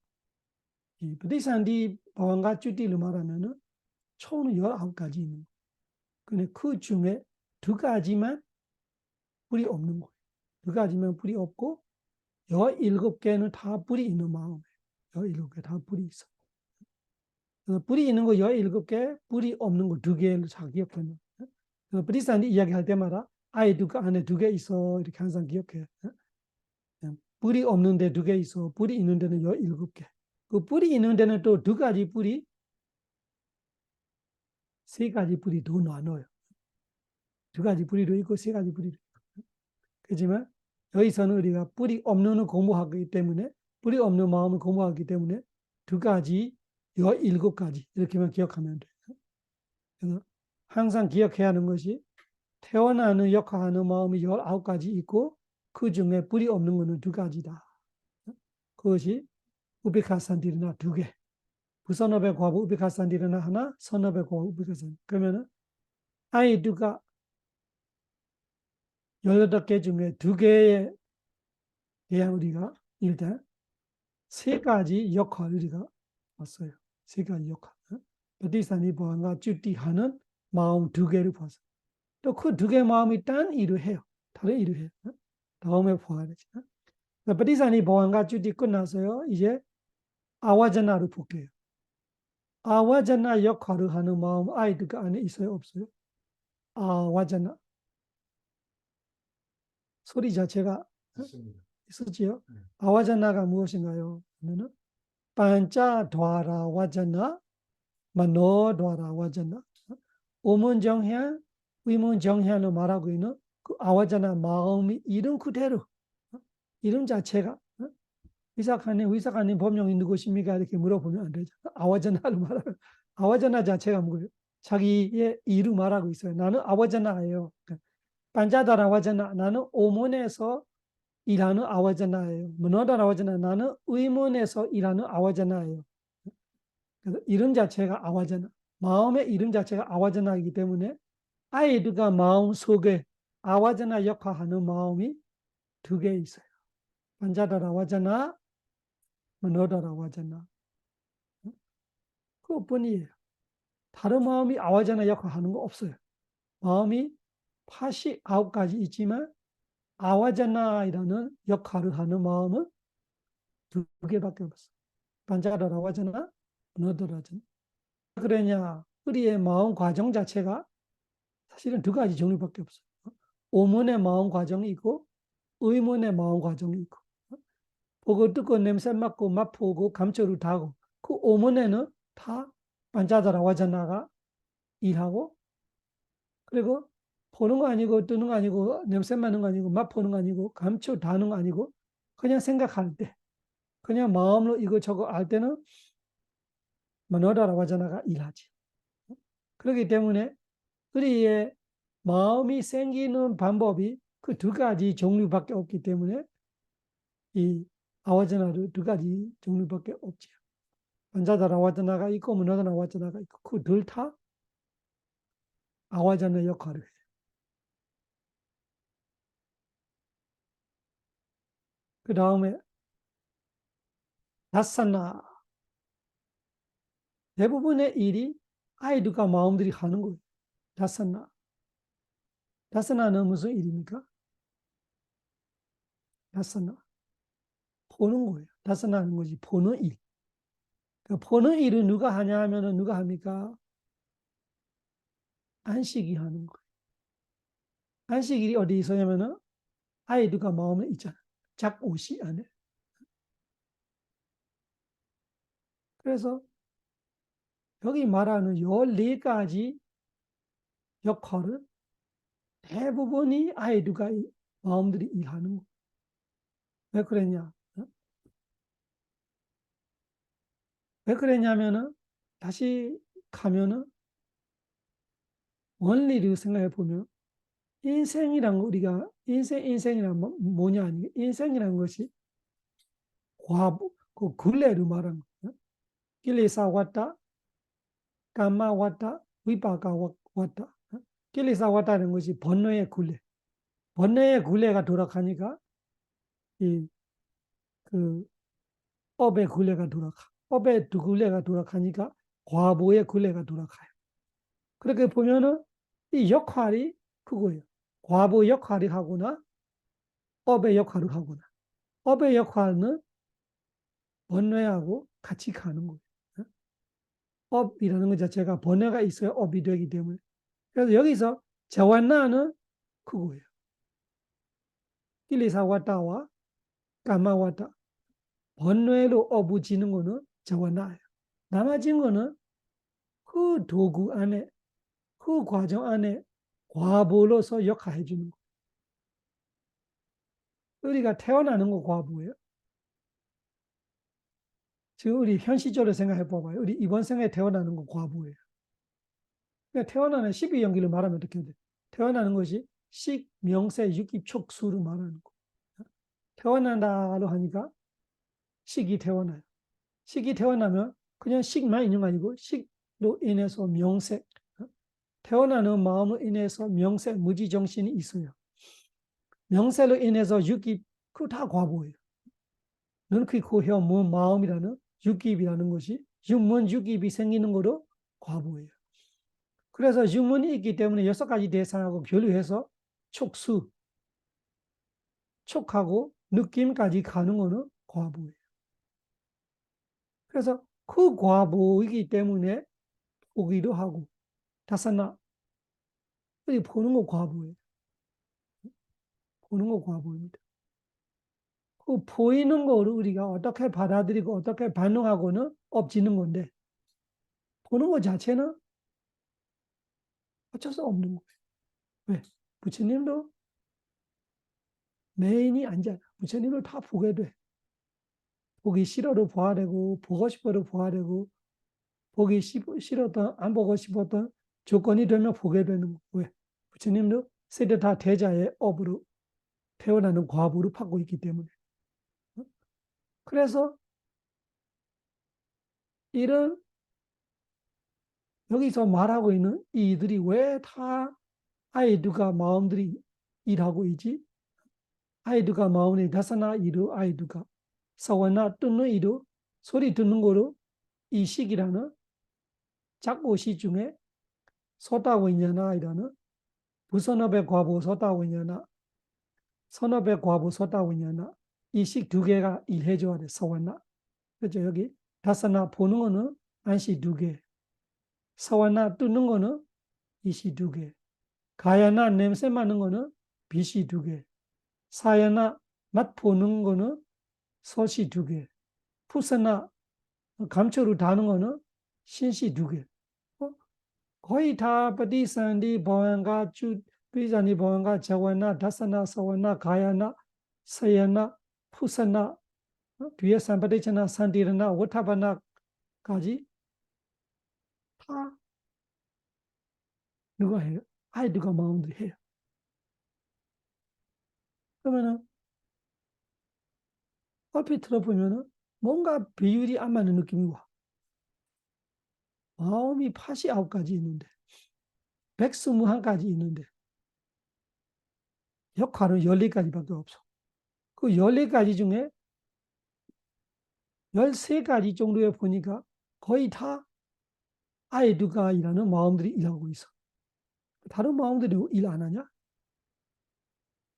이ปฏิสนธิ 방황과 쭈띠를 말하면은 총 19가지 있는 거예요. 근데 그 중에 2가지만 뿔이 없는 거예요. 2가지만 뿔이 없고 17개는 다 뿔이 있는 마음이에요. 17개 다 뿔이 있어. 뿔이 있는 거 17개, 뿔이 없는 거 2개를 잘 기억해요.ปฏิสนธิ 이야기할 때마다 아이두가 안에 2개 있어 이렇게 항상 기억해요. 뿔이 없는데 2개 있어. 뿔이 있는 데는 17개. 그 뿔이 있는 데는 또 2가지 뿔이 3가지 뿔이 더 나눠요. 2가지 뿌리도 있고 3가지 뿌리도 있고. 그렇지만 여기서는 우리가 뿌리 없는 공부하기 때문에 뿌리 없는 마음을 공부하기 때문에 2가지, 17가지 이렇게만 기억하면 돼요. 그래서 항상 기억해야 하는 것이 태어나는 역할하는 마음이 19가지 있고 그 중에 뿌리 없는 것은 2가지다. 그것이 우베카산디르나 2개. 부선업의 과부 우베카산디르나 하나, 선업의 과부 우베카산. 그러면은 아이두가 18개 중에 2개에 대한 우리가 일단 3가지 역할을 우리가 봤어요. 3가지 역할.ปฏิสันธิ 보안과 쭈띠하는 마음 2개를 봤어요. 또 그 2개 마음이 딴 일을 해요. 다른 일을 해요. 다음에 보아야 되죠.ปฏิสันธิ 보안과 쭈띠 끝나서요. 이제 아와자나를 볼게요. 아와자나 역할을 하는 마음 아이들 안에 있어요? 없어요? 아와자나. 소리 자체가 있었지요? 아와자나가 무엇인가요? 그러면은 반자드와라 와자나, 만노드와라 와자나. 오문정향, 위문정향을 말하고 있는 그 아와자나 마음이 이름 그대로, 이름 자체가 위사카님 법명이 누구십니까? 이렇게 물어보면 안 되죠. 아와자나를 말하고 아와자나 자체가 뭐예요? 자기의 이름 말하고 있어요. 나는 아와자나예요. 반자다라 아와자나, 나는 오문에서 일하는 아와자나예요. 문어다라 아와자나, 나는 의문에서 일하는 아와자나예요. 그래서 이름 자체가 아와자나, 마음의 이름 자체가 아와자나이기 때문에 아이들과 마음 속에 아와자나 역할하는 마음이 2개 있어요. 반자다라 아와자나, 문어다라 아와자나. 그것뿐이에요. 다른 마음이 아와자나 역할하는 거 없어요. 마음이 89가지 있지만 아와자나이라는 역할을 하는 마음은 2개밖에 없어요. 반자다라 아와자나, 문어다라 아와자나. 그러냐? 우리의 마음 과정 자체가 사실은 2가지 종류밖에 없어요. 오문의 마음 과정이 있고 의문의 마음 과정이 있고 보고 듣고 냄새 맡고 맛보고 감초를 타고 그 오문에는 다 반자다라 와자나가 일하고 그리고 보는 거 아니고 뜨는 거 아니고 냄새 맡는 거 아니고 맛보는 거 아니고 감초 타는 거 아니고 그냥 생각할 때 그냥 마음으로 이거저거 알 때는 마노다라 와자나가 일하지. 그렇기 때문에 우리의 마음이 생기는 방법이 그 2가지 종류밖에 없기 때문에 이 아와자나도 2가지 종류밖에 없지요. 반자다라 아와자나가 있고 문어다라 아와자나가 있고 그 둘 다 아와자나 역할을 해요. 그 다음에 다사나 대부분의 일이 아이들과 마음들이 하는 거예요. 다사나. 다사나는 무슨 일입니까? 다사나. 보는 거예요. 다사나는 것이 보는 일. 그 보는 일을 누가 하냐 하면은 누가 합니까? 안식이 하는 거예요. 안식일이 어디 있어냐면은 아이들과 마음에 있잖아. 작옷이 안에. 그래서 여기 말하는 14가지 역할을 대부분이 아이들과 마음들이 일하는 거예요. 왜 그랬냐? 왜 그랬냐면은 다시 가면은 원리를 생각해 보면 인생이란 거 우리가 인생이란 뭐냐 아니 인생이란 것이 과부 그 굴레를 말하는 거예요. kilesa 왔다, 감마 왔다, 위파가 왔다. kilesa 왔다는 것이 번뇌의 굴레. 번뇌의 굴레가 돌아가니까 이 그 업의 굴레가 돌아가. 업의 두 굴레가 돌아가니까 과보의 굴레가 돌아가요. 그렇게 보면은 이 역할이 그거예요. 과보 역할이 하거나 업의 역할을 하거나 업의 역할은 번뇌하고 같이 가는 거예요. 업이라는 것 자체가 번뇌가 있어야 업이 되기 때문에 그래서 여기서 자완나는 그거예요. kilesa 왔다와 감마 왔다 번뇌로 업으지는 거는 자완나예요. 남아진 거는 그 도구 안에 그 과정 안에 과보로서 역할해 주는 거. 우리가 태어나는 거 과보예요. 지금 우리 현실적으로 생각해 봐봐요. 우리 이번 생에 태어나는 거 과보예요. 그러니까 태어나는 12연기를 말하면 어떻게 돼? 태어나는 것이 식, 명세, 육입, 촉수로 말하는 거. 태어난다로 하니까 식이 태어나요. 식이 태어나면 그냥 식만 있는 거 아니고 식로 인해서 명세, 태어나는 마음으로 인해서 명세, 무지정신이 있어요. 명세로 인해서 육입, 그거 다 과보예요. 눈, 귀, 코, 혀, 몸, 마음이라는 육입이라는 것이 육문, 육입이 생기는 거로 과보예요. 그래서 육문이 있기 때문에 6가지 대상하고 교류해서 촉수, 촉하고 느낌까지 가는 거는 과보예요. 그래서 그 과보이기 때문에 보기도 하고 다사나 보는 거 과보예요. 보는 거 과보입니다. 그 보이는 거를 우리가 어떻게 받아들이고 어떻게 반응하고는 없지는 건데 보는 거 자체는 어쩔 수 없는 거예요. 왜? 부처님도 메인이 아니잖아. 부처님을 다 보게 돼. 보기 싫어도 봐야 되고 보고 싶어도 봐야 되고 보기 싫었던 안 보고 싶었던 조건이 되면 보게 되는 거. 왜? 부처님도 세대다 대자의 업으로 태어나는 과부를 받고 있기 때문에. 그래서 이런 여기서 말하고 있는 이들이 왜 다 아이들과 마음들이 일하고 있지? 아이들과 마음이 다사나 이루 아이들과 사와나 듣는 이루 소리 듣는 거로 이 식이라는 작고시 중에 소다위냐나이라는 부선업의 과보 소다위냐나 선업의 과보 소다위냐나 이 식 두 개가 일해줘야 돼. 사와나 그렇죠. 여기 다사나 보는 거는 안시 두 개, 사와나 듣는 거는 이시 두 개, 가야나 냄새 맡는 거는 빛이 두 개, 사야나 맛 보는 거는 서시 두 개, 푸사나 감초를 다는 거는 신시 두 개. 거의 다ปฏิสนธิ 보안가 주 비자니 보안가 자와나 다사나 사와나 가야나 사야나 푸사나 뒤에 삼파대체나 산디르나 워타바나까지 다 누가 해요? 아이들과 마음들이 해요. 그러면은 얼핏 들어보면은 뭔가 비율이 안 맞는 느낌이 와. 마음이 89가지 있는데 121가지 있는데 역할은 14가지밖에 없어. 그 14가지 중에 13가지 정도에 보니까 거의 다 아이들과 일하는 마음들이 일하고 있어. 다른 마음들이 일 안 하냐?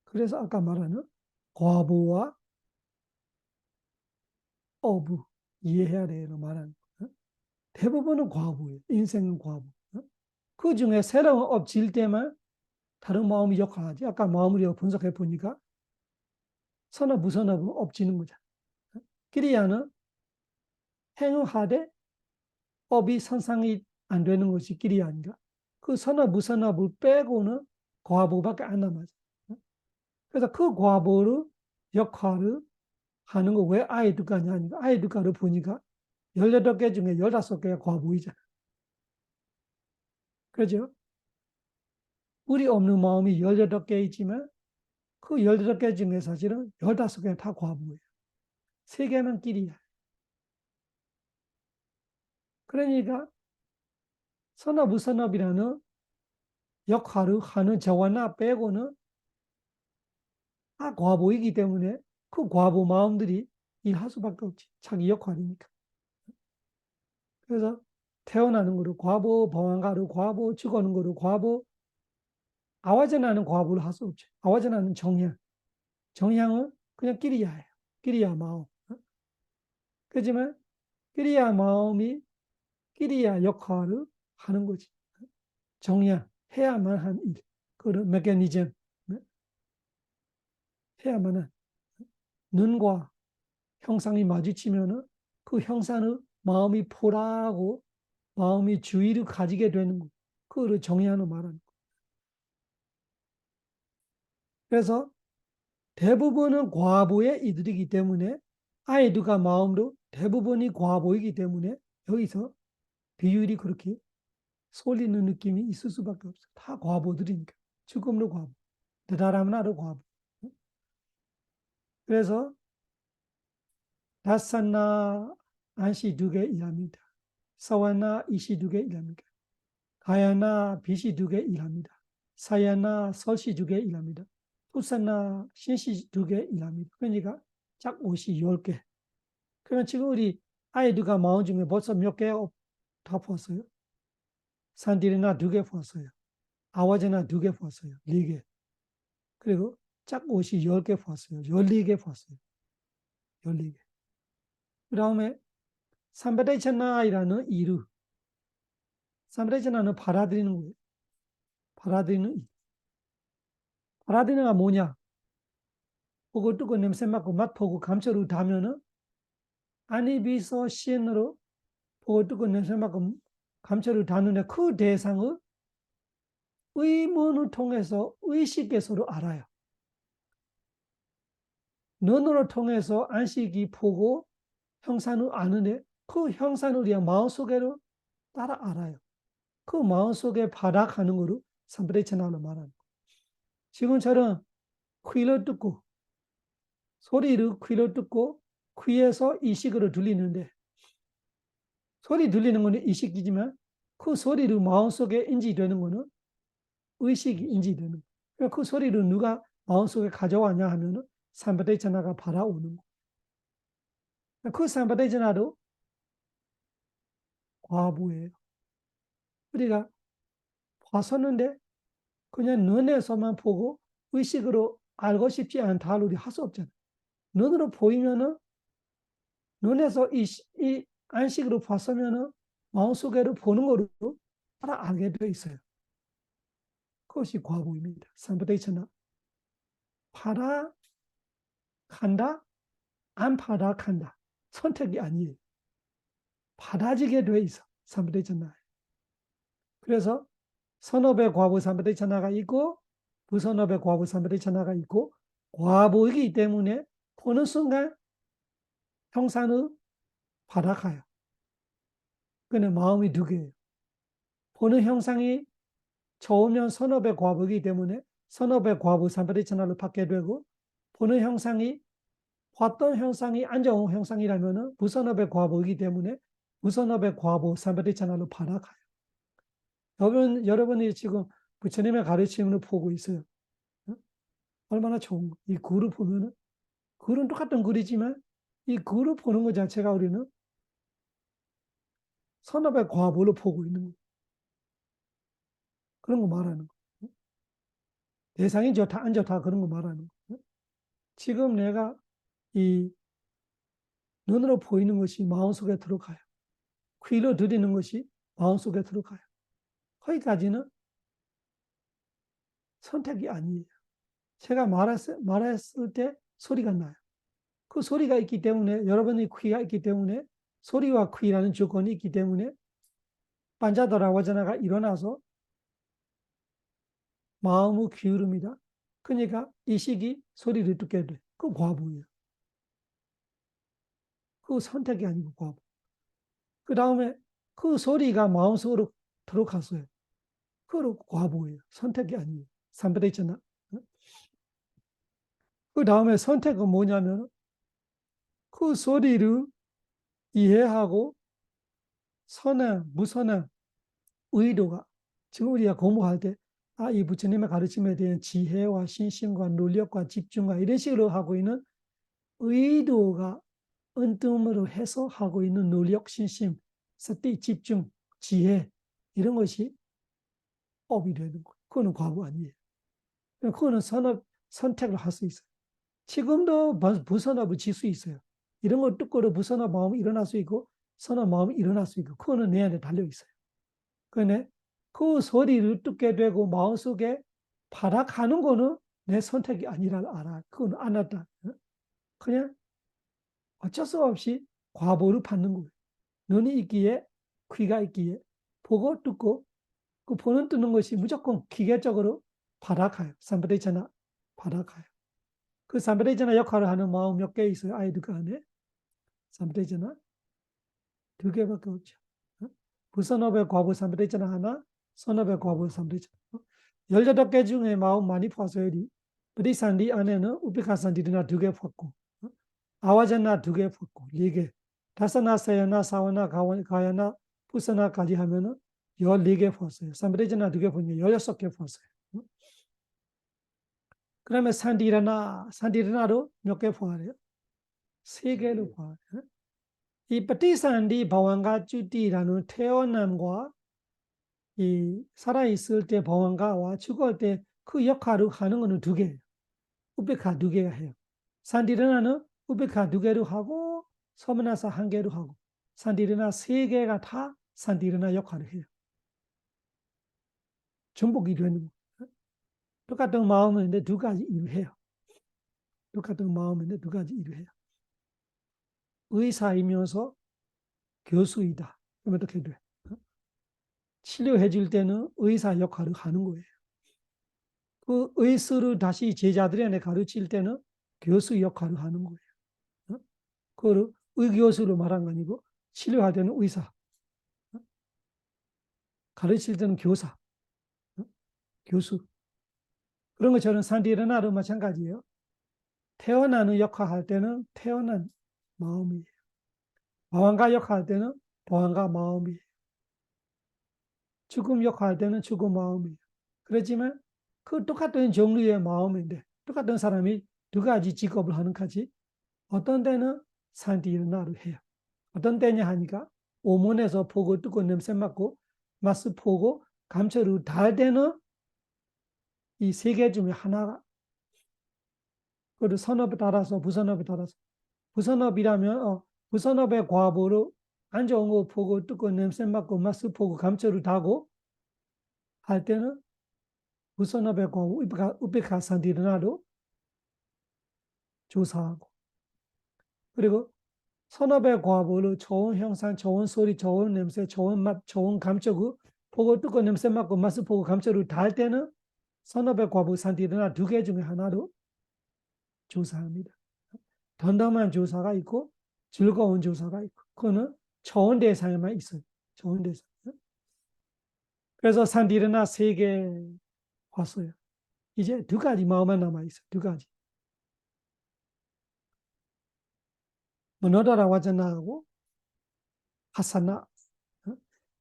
그래서 아까 말하는 과보와 어부 이해해야 돼요. 말하는 거. 대부분은 과부예요. 인생은 과부. 그 중에 새로운 업질 때만 다른 마음이 역할하지. 아까 마음을 분석해 보니까 선업, 무선업은 업지는 거죠. 끼리야는 행하되 업이 선상이 안 되는 것이 끼리야인가. 그 선업, 무선업을 빼고는 과부밖에 안 남아요. 그래서 그 과부를 역할을 하는 거 왜 아이두가냐 하니까 아이두가를 보니까 18개 중에 15개가 과부이잖아. 그렇죠? 우리 없는 마음이 18개 있지만 그 18개 중에 사실은 15개는 다 과부예요. 3개는 끼리야. 그러니까 선업, 무선업이라는 역할을 하는 저와 나 빼고는 다 과보이기 때문에 그 과보 마음들이 일할 수밖에 없지. 자기 역할이니까. 그래서 태어나는 거로 과보, 방황가로 과보, 죽어는 거로 과보, 아와전하는 과보를 할 수 없죠. 아와전하는 정향. 정향은 그냥 끼리야예요. 끼리야 마음. 그렇지만 끼리야 마음이 끼리야 역할을 하는 거지. 정향, 해야만 한 일. 그런 메커니즘. 해야만 한. 눈과 형상이 마주치면은 그 형상을 마음이 포라하고 마음이 주의를 가지게 되는 거. 그거를 정의하는 말하는 거. 그래서 대부분은 과보의 이들이기 때문에 아이들과 마음도 대부분이 과보이기 때문에 여기서 비율이 그렇게 쏠리는 느낌이 있을 수밖에 없어요. 다 과보들이니까. 죽음도 과보, 대다람나도 과보. 그래서 다산나 안시 2개 일합니다. 사와나 이시 2개 일합니다. 가야나 빛이 2개 일합니다. 사야나 설시 2개 일합니다. 투사나 신시 2개 일합니다. 그러니까 짝 옷이 10개. 그러면 지금 우리 아이들과 마음 중에 벌써 몇 개 다 풀었어요? 산디리나 2개 풀었어요. 아와제나 2개 풀었어요. 4개. 그리고 짝 옷이 10개 풀었어요. 14개 풀었어요. 14개. 그 다음에 삼바데차나이라는 이루. 삼바데차나는 받아들이는 거예요. 받아들이는 이. 받아들이는 게 뭐냐? 보고 뜨고 냄새 맡고 맛보고 감초를 다면은 안이 비서 시인으로 보고 뜨고 냄새 맡고 감초를 다는데 그 대상을 의문을 통해서 의식에서로 알아요. 눈으로 통해서 안식이 보고 형상을 아는데 그 형상을 그냥 마음속으로 따라 알아요. 그 마음속에 받아가는 거로 삼프레체나로 말하는 거예요. 지금처럼 귀로 듣고 소리를 귀로 듣고 귀에서 이식으로 들리는데 소리 들리는 거는 의식이지만 그 소리를 마음속에 인지되는 거는 의식이 인지되는 거예요. 그 소리를 누가 마음속에 가져왔냐 하면은 삼바데이차나가 받아오는 거예요. 그 삼바데이차나도 과부예요. 우리가 봤었는데 그냥 눈에서만 보고 의식으로 알고 싶지 않다를 우리 할 수 없잖아요. 눈으로 보이면은 눈에서 이 안식으로 봤으면은 마음속으로 보는 거로 따라 알게 되어 있어요. 그것이 과부입니다. 삼바데이차나 받아간다, 안 받아간다. 선택이 아니에요. 받아지게 돼 있어. 삼바데이차나. 그래서 선업의 과부 삼바데이차나가 있고 부선업의 과부 삼바데이차나가 있고 과부이기 때문에 보는 순간 형상을 받아가요. 근데 마음이 2개예요. 보는 형상이 처우면 선업의 과부이기 때문에 선업의 과부 삼바디천하를 받게 되고 보는 형상이 봤던 형상이 안 좋은 형상이라면 무선업의 과부이기 때문에 무선업의 과부 삼바디천하를 받아가요. 여러분이 지금 부처님의 가르침을 보고 있어요. 얼마나 좋은 거. 이 글을 보면은 글은 똑같은 글이지만 이 글을 보는 것 자체가 우리는 선업의 과부를 보고 있는 거. 그런 거 말하는 거. 대상이 좋다, 안 좋다, 그런 거 말하는 거. 지금 내가 이 눈으로 보이는 것이 마음속에 들어가요. 귀로 들리는 것이 마음속에 들어가요. 거기까지는 선택이 아니에요. 제가 말했을 때 소리가 나요. 그 소리가 있기 때문에, 여러분의 귀가 있기 때문에, 소리와 귀라는 조건이 있기 때문에 반자도라 와자나가 일어나서 마음을 기울입니다. 그러니까 이식이 소리를 듣게 돼. 그 과부예요. 그 선택이 아니고 과부. 그 다음에 그 소리가 마음속으로 들어갔어요. 그거 과부예요. 선택이 아니에요. 삼배되잖아. 그 다음에 선택은 뭐냐면 그 소리를 이해하고 선행, 무선행, 의도가 지금 우리가 공부할 때 이 부처님의 가르침에 대한 지혜와 신심과 노력과 집중과 이런 식으로 하고 있는 의도가 은뜸으로 해서 하고 있는 노력, 신심, 서티, 집중, 지혜 이런 것이 업이 되는 거예요. 그거는 과부 아니에요. 그거는 선택을 할 수 있어요. 지금도 부선업을 질 수 있어요. 이런 걸 듣고도 부선업 마음이 일어날 수 있고 선업 마음이 일어날 수 있고 그거는 내 안에 달려 있어요. 그런데 그 소리를 듣게 되고 마음속에 받아가는 거는 내 선택이 아니라 알아. 그건 안 왔다. 그냥 어쩔 수 없이 과보를 받는 거예요. 눈이 있기에 귀가 있기에 보고 듣고 그 보는 듣는 것이 무조건 기계적으로 받아가요. 삼바대잖아 받아가요. 그 삼바대잖아 역할을 하는 마음 몇 개 있어요. 아이들 안에. 삼바대잖아 2개밖에 없죠. 부선업의 과부 삼바대잖아 하나, 선업의 과부 삼바대잖아. 18개 중에 마음 많이 봤어요. 프리산디 안에는 우피카산디나 2개 봤고 아와자나 2개 봤고 4개 다사나 세야나 사와나 가야나 부사나까지 하면은 14개 봤어요. 삼바대잖아 2개 보니까 16개 봤어요. 그다음에 산디라나로 몇 개 봐요? 3개로 봐요. 이ปฏิสันธิ 방황과 주디라는 태어남과 이 살아있을 때 방황가와 죽을 때 그 역할을 하는 것은 2개예요. 우베카 2개가 해요. 산디르나는 우베카 2개로 하고 서머나사 1개로 하고 산디르나 3개가 다 산디르나 역할을 해요. 중복이 되는 거예요. 똑같은 마음인데 2가지 일을 해요. 똑같은 마음인데 2가지 일을 해요. 의사이면서 교수이다. 그러면 어떻게 돼? 치료해 줄 때는 의사 역할을 하는 거예요. 그 의술을 다시 제자들에게 가르칠 때는 교수 역할을 하는 거예요. 그걸 의교수로 말한 거 아니고 치료할 때는 의사, 가르칠 때는 교사, 교수. 그런 것처럼 산디르나도 마찬가지예요. 태어나는 역할 할 때는 태어난 마음이에요. 보안가 역할 할 때는 보안가 마음이에요. 죽음 역할 할 때는 죽음 마음이에요. 그렇지만 그 똑같은 종류의 마음인데 똑같은 사람이 2가지 직업을 하는 거지. 어떤 때는 산디르나를 해요. 어떤 때냐 하니까 오문에서 보고 듣고 냄새 맡고 맛을 보고 감초를 달 때는 이 3개 중에 하나가 그리고 선업에 따라서 부선업에 따라서 부선업이라면 부선업의 과보로 안 좋은 거 보고 듣고 냄새 맡고 맛을 보고 감초를 다고 할 때는 부선업의 과보 우베카 산디르나로 조사하고 그리고 선업의 과보로 좋은 형상, 좋은 소리, 좋은 냄새, 좋은 맛, 좋은 감촉을 보고 듣고 냄새 맡고 맛을 보고 감촉을 다 할 때는 선업의 과보 산디르나 2개 중에 하나로 조사합니다. 덤덤한 조사가 있고 즐거운 조사가 있고 그거는 좋은 대상에만 있어요. 좋은 대상. 그래서 산디르나 3개 봤어요. 이제 2가지 마음만 남아있어요. 2가지. 너더라 와자나하고 하사나.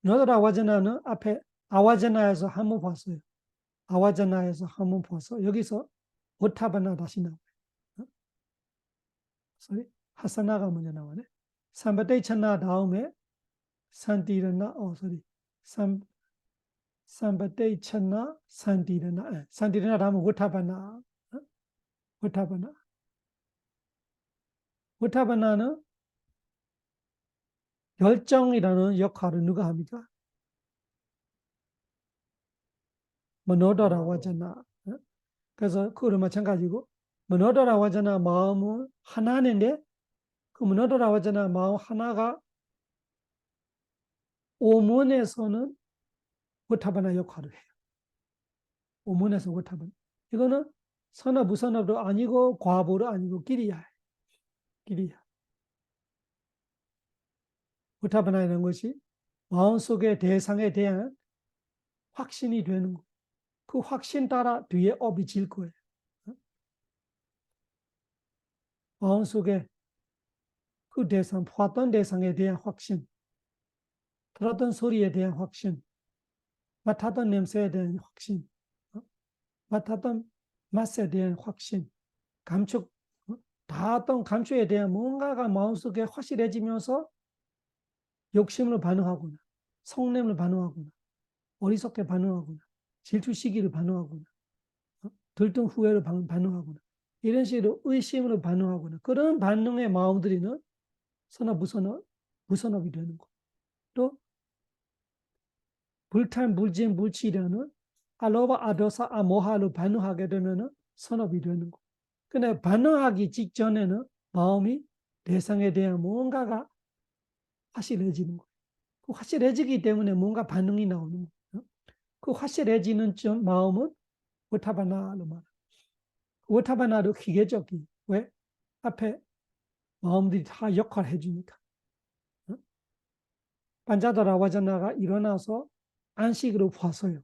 너더라 와자나는 앞에 아와자나에서 한번 봤어요. 아와자나에서 한번 봤어. 여기서 오타바나 다시 나와요. 하사나가 먼저 나오네. 삼바테이차나 다음에 산디르나, 삼바테이차나, 산디르나. 산디르나 다음에 오타바나. 오타바나는 결정이라는 역할을 누가 합니까? 머노더라고 하잖아. 그래서 그거를 마찬가지고 머노더라고 하잖아. 마음은 하나인데 그 머노더라고 하잖아. 마음 하나가 오문에서는 워타바나 역할을 해요. 오문에서 워타바나. 이거는 선업, 무선업도 아니고 과보도 아니고 끼리야. 끼리야. 워타바나라는 것이 마음속의 대상에 대한 확신이 되는 거. 그 확신 따라 뒤에 업이 질 거예요. 마음속에 그 대상, 봤던 대상에 대한 확신, 들었던 소리에 대한 확신, 맡았던 냄새에 대한 확신, 맡았던 맛에 대한 확신, 감촉, 닿았던 감촉에 대한 뭔가가 마음속에 확실해지면서 욕심으로 반응하거나, 성냄을 반응하거나, 어리석게 반응하거나, 질투 시기를 반응하거나, 들뜬 후회를 반응하거나, 이런 식으로 의심으로 반응하거나, 그런 반응의 마음들이는 선업, 무선업이 되는 거. 또 불탈, 물진, 물치라는 알로바, 아도사, 아모하로 반응하게 되면 선업이 되는 거. 근데 반응하기 직전에는 마음이 대상에 대한 뭔가가 확실해지는 거예요. 그 확실해지기 때문에 뭔가 반응이 나오는 거예요. 그 확실해지는 마음은 오타바나로 말해요. 오타바나도 기계적이. 왜? 앞에 마음들이 다 역할을 해주니까. 반자다라 와자나가 일어나서 안식으로 봤어요.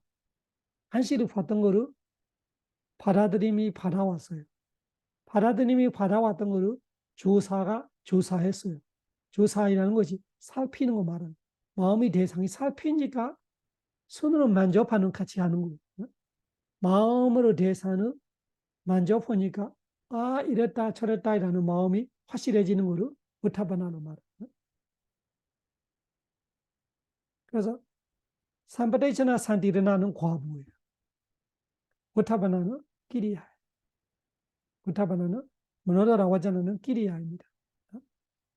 안식으로 봤던 거를 받아들임이 받아왔어요. 받아들임이 받아왔던 거를 조사가 조사했어요. 조사이라는 것이 살피는 거 말은. 마음의 대상이 살피니까 손으로 만져보는 같이 하는 거예요. 마음으로 대상을 만져보니까 아 이랬다 저랬다 이라는 마음이 확실해지는 거를 오타바나로 말해요. 그래서 삼바데이차나 산티르나는 과부예요. 오타바나는 끼리야. 오타바나는 모노다라와자나는 끼리야입니다.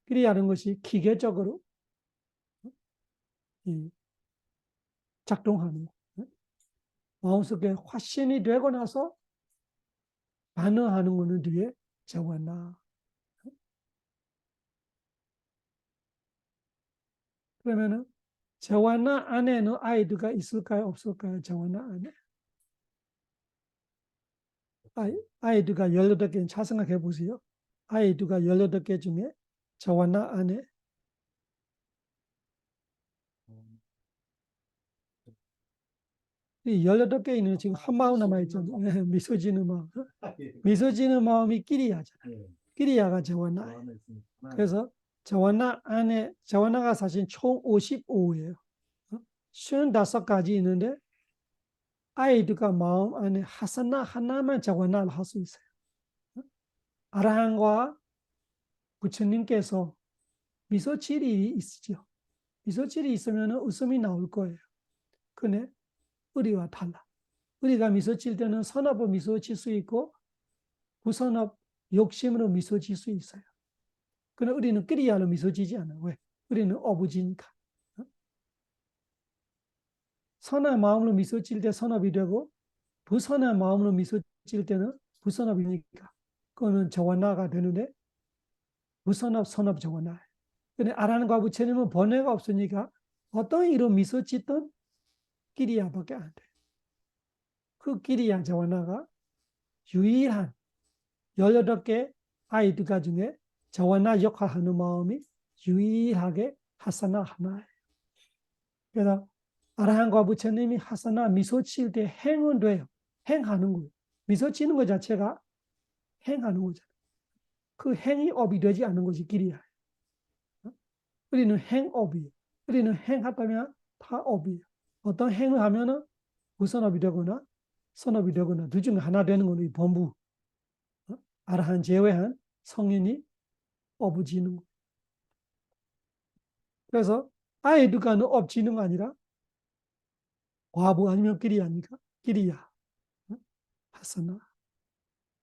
끼리야는 것이 기계적으로 작동하는 거. 마음속에 확신이 되고 나서 반응하는 거는 뒤에 저와나. 그러면은 저와나 안에는 아이들가 있을까요? 없을까요? 저와나 안에. 아이들가 18개 잘 생각해 보세요. 아이들가 18개 중에 저와나 안에 이 18개 있는 지금 한 마음 남아있잖아요. 미소 지는 마음. 미소 지는 마음이 끼리야잖아요. 끼리야가 저와나. 그래서 저와나 안에, 저와나가 사실 총 55예요. 55가지 있는데 아이들과 마음 안에 하사나 하나만 저와나를 할 수 있어요. 아라한과 부처님께서 미소질이 있죠. 미소질이 있으면 웃음이 나올 거예요. 근데 우리와 달라. 우리가 미소칠 때는 선업으로 미소칠 수 있고 부선업 욕심으로 미소질 수 있어요. 그런데 우리는 끼리야로 미소지지 않아요. 왜? 우리는 어부지니까. 선한 마음으로 미소칠 때 선업이 되고 부선한 마음으로 미소칠 때는 부선업이니까 그거는 저와나가 되는데 부선업, 선업, 저와나. 근데 아라한과 부처님은 번뇌가 없으니까 어떤 이로 미소짓던 끼리야밖에 안 돼. 그 끼리야 저와나가 유일한 18개 아이들 중에 저와나 역할하는 마음이 유일하게 하사나 하나예요. 그래서 아라한과 부처님이 하사나 미소칠 때 행은 돼요. 행하는 거예요. 미소치는 것 자체가 행하는 거잖아요. 그 행이 업이 되지 않는 것이 길이야. 우리는 행업이에요. 우리는 행하다면 다 업이에요. 어떤 행을 하면은 무선업이 되거나 선업이 되거나 둘 중에 하나 되는 거는 범부. 아라한 제외한 성인이 업을 지는 거예요. 그래서 아예 누가는 업 지는 거 아니라 과부 아니면 끼리야니까 끼리야. 하사나.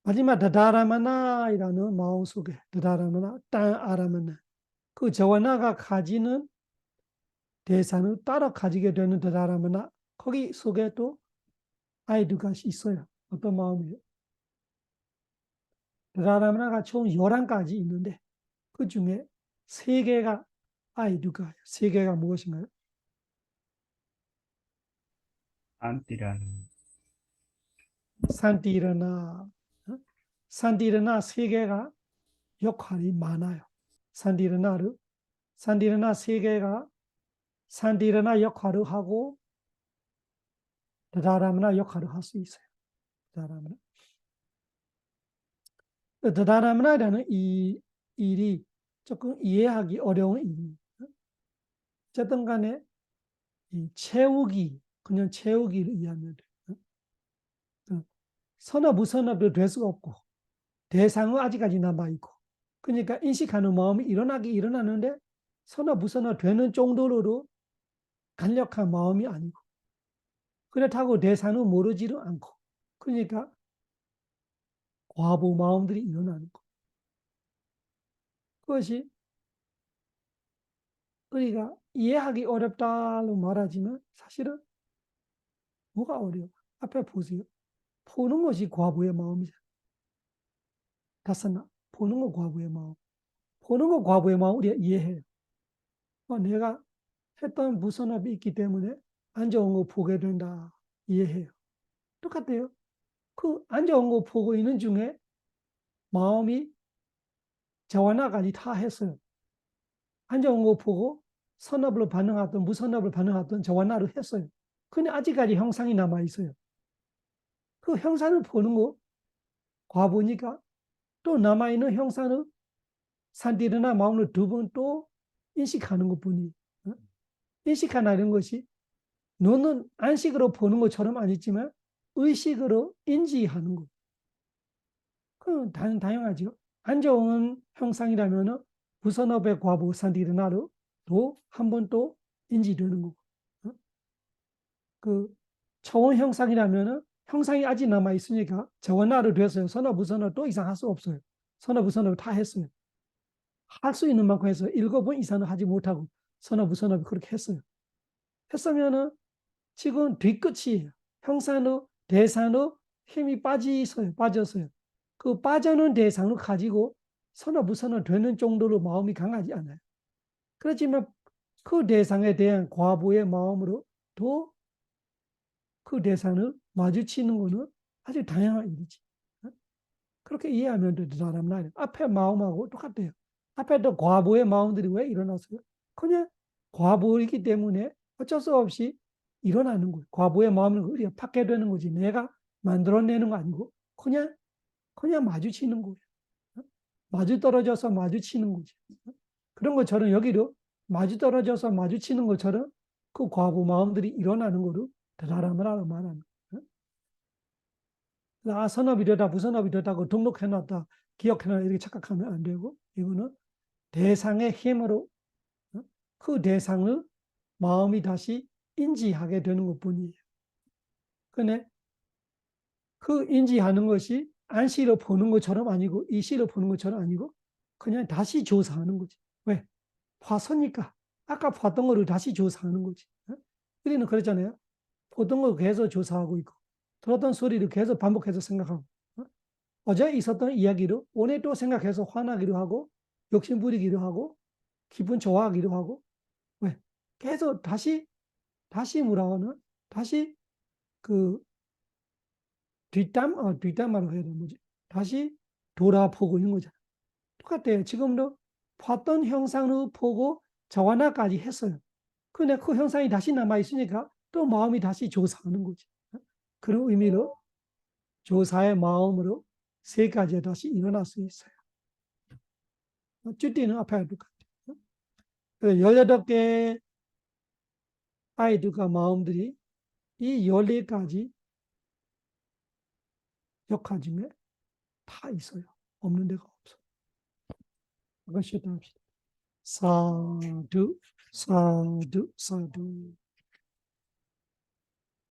마지막 다다라마나이라는 마음 속에 다다라마나, 땅 아라마나. 그 저와나가 가지는 대상을 따라 가지게 되는 드라라마나 거기 속에 또 아이두가 있어요. 어떤 마음이에요? 드라라마나가 총 11가지 있는데 그 중에 3개가 아이두가, 3개가 무엇인가요? 산티라는 산티르나, 산티르나 3개가 역할이 많아요. 산티르나 3개가 산티르나 역할을 하고 드라라마나 역할을 할 수 있어요. 드라라마나. 드라라마나라는 이 일이 조금 이해하기 어려운 일이에요. 어쨌든 간에 이 채우기, 그냥 채우기를 이해하면 돼요. 선업무선업도 될 수가 없고 대상은 아직까지 남아있고 그러니까 인식하는 마음이 일어나는데 선업무선업 되는 정도로 간략한 마음이 아니고 그렇다고 대상은 모르지도 않고 그러니까 과보 마음들이 일어나는 거. 그것이 우리가 이해하기 어렵다고 말하지만 사실은 뭐가 어려워? 앞에 보세요. 보는 것이 과보의 마음이잖아. 다스나 보는 거 과보의 마음. 보는 거 과보의 마음 우리가 이해해요. 내가 했던 무선업이 있기 때문에 안 좋은 거 보게 된다. 이해해요. 똑같아요. 그 안 좋은 거 보고 있는 중에 마음이 저와 나까지 다 했어요. 안 좋은 거 보고 선업으로 반응하던 무선업을 반응하던 저와 나를 했어요. 근데 아직까지 형상이 남아 있어요. 그 형상을 보는 거 과보니까 또 남아있는 형상을 산디르나 마음으로 2번 또 인식하는 것 뿐이. 인식하는 것이 눈은 안식으로 보는 것처럼 아니지만 의식으로 인지하는 것. 그건 다양하죠. 안 좋은 형상이라면 무선업의 과보 산디르나로 또 한 번 또 인지되는 거고. 그 초원 형상이라면 형상이 아직 남아 있으니까 저와 나를 돼서요. 선업 무선업 또 이상 할 수 없어요. 선업 무선업 다 했어요. 할 수 있는 만큼 해서 7번 이상은 하지 못하고 선업 무선업이 그렇게 했어요. 했으면은 지금 뒤끝이에요. 형상으로 대상으로 힘이 빠졌어요. 그 빠져는 대상을 가지고 선업 무선업 되는 정도로 마음이 강하지 않아요. 그렇지만 그 대상에 대한 과보의 마음으로 또 그 대상을 마주치는 것은 아주 다양한 일이지. 그렇게 이해하면 돼, 사람 나이. 앞에 마음하고 똑같아요. 앞에도 과보의 마음들이 왜 일어났어요? 그냥 과보이기 때문에 어쩔 수 없이 일어나는 거예요. 과보의 마음을 우리가 받게 되는 거지. 내가 만들어내는 거 아니고 그냥 마주치는 거예요. 마주 떨어져서 마주치는 거지. 그런 것처럼 여기도 마주 떨어져서 마주치는 것처럼 그 과보 마음들이 일어나는 거로 사람을 말하는 거예요. 선업이 되다 무선업이 되다고 등록해놨다 기억해놔 이렇게 착각하면 안 되고 이거는 대상의 힘으로 그 대상을 마음이 다시 인지하게 되는 것뿐이에요. 근데 그 인지하는 것이 안시로 보는 것처럼 아니고 이시로 보는 것처럼 아니고 그냥 다시 조사하는 거지. 왜? 봤으니까 아까 봤던 거를 다시 조사하는 거지. 우리는 그랬잖아요. 보던 거 계속 조사하고 있고 들었던 소리를 계속 반복해서 생각하고 어제 있었던 이야기를 오늘 또 생각해서 화나기도 하고 욕심 부리기도 하고 기분 좋아하기도 하고 왜? 계속 다시 뭐라고는 다시 그 뒷담화로 해야 되는 거지. 다시 돌아보고 있는 거잖아. 똑같아요. 지금도 봤던 형상을 보고 저와 나까지 했어요. 근데 그 형상이 다시 남아있으니까 또 마음이 다시 조사하는 거지. 그런 의미로 조사의 마음으로 3가지가 다시 일어날 수 있어요. 쭈띠는 앞에 똑같아요. 18개 아이들과 마음들이 이 14가지 역할 중에 다 있어요. 없는 데가 없어. 그건 쉬었다 합시다. 사두, 사두, 사두.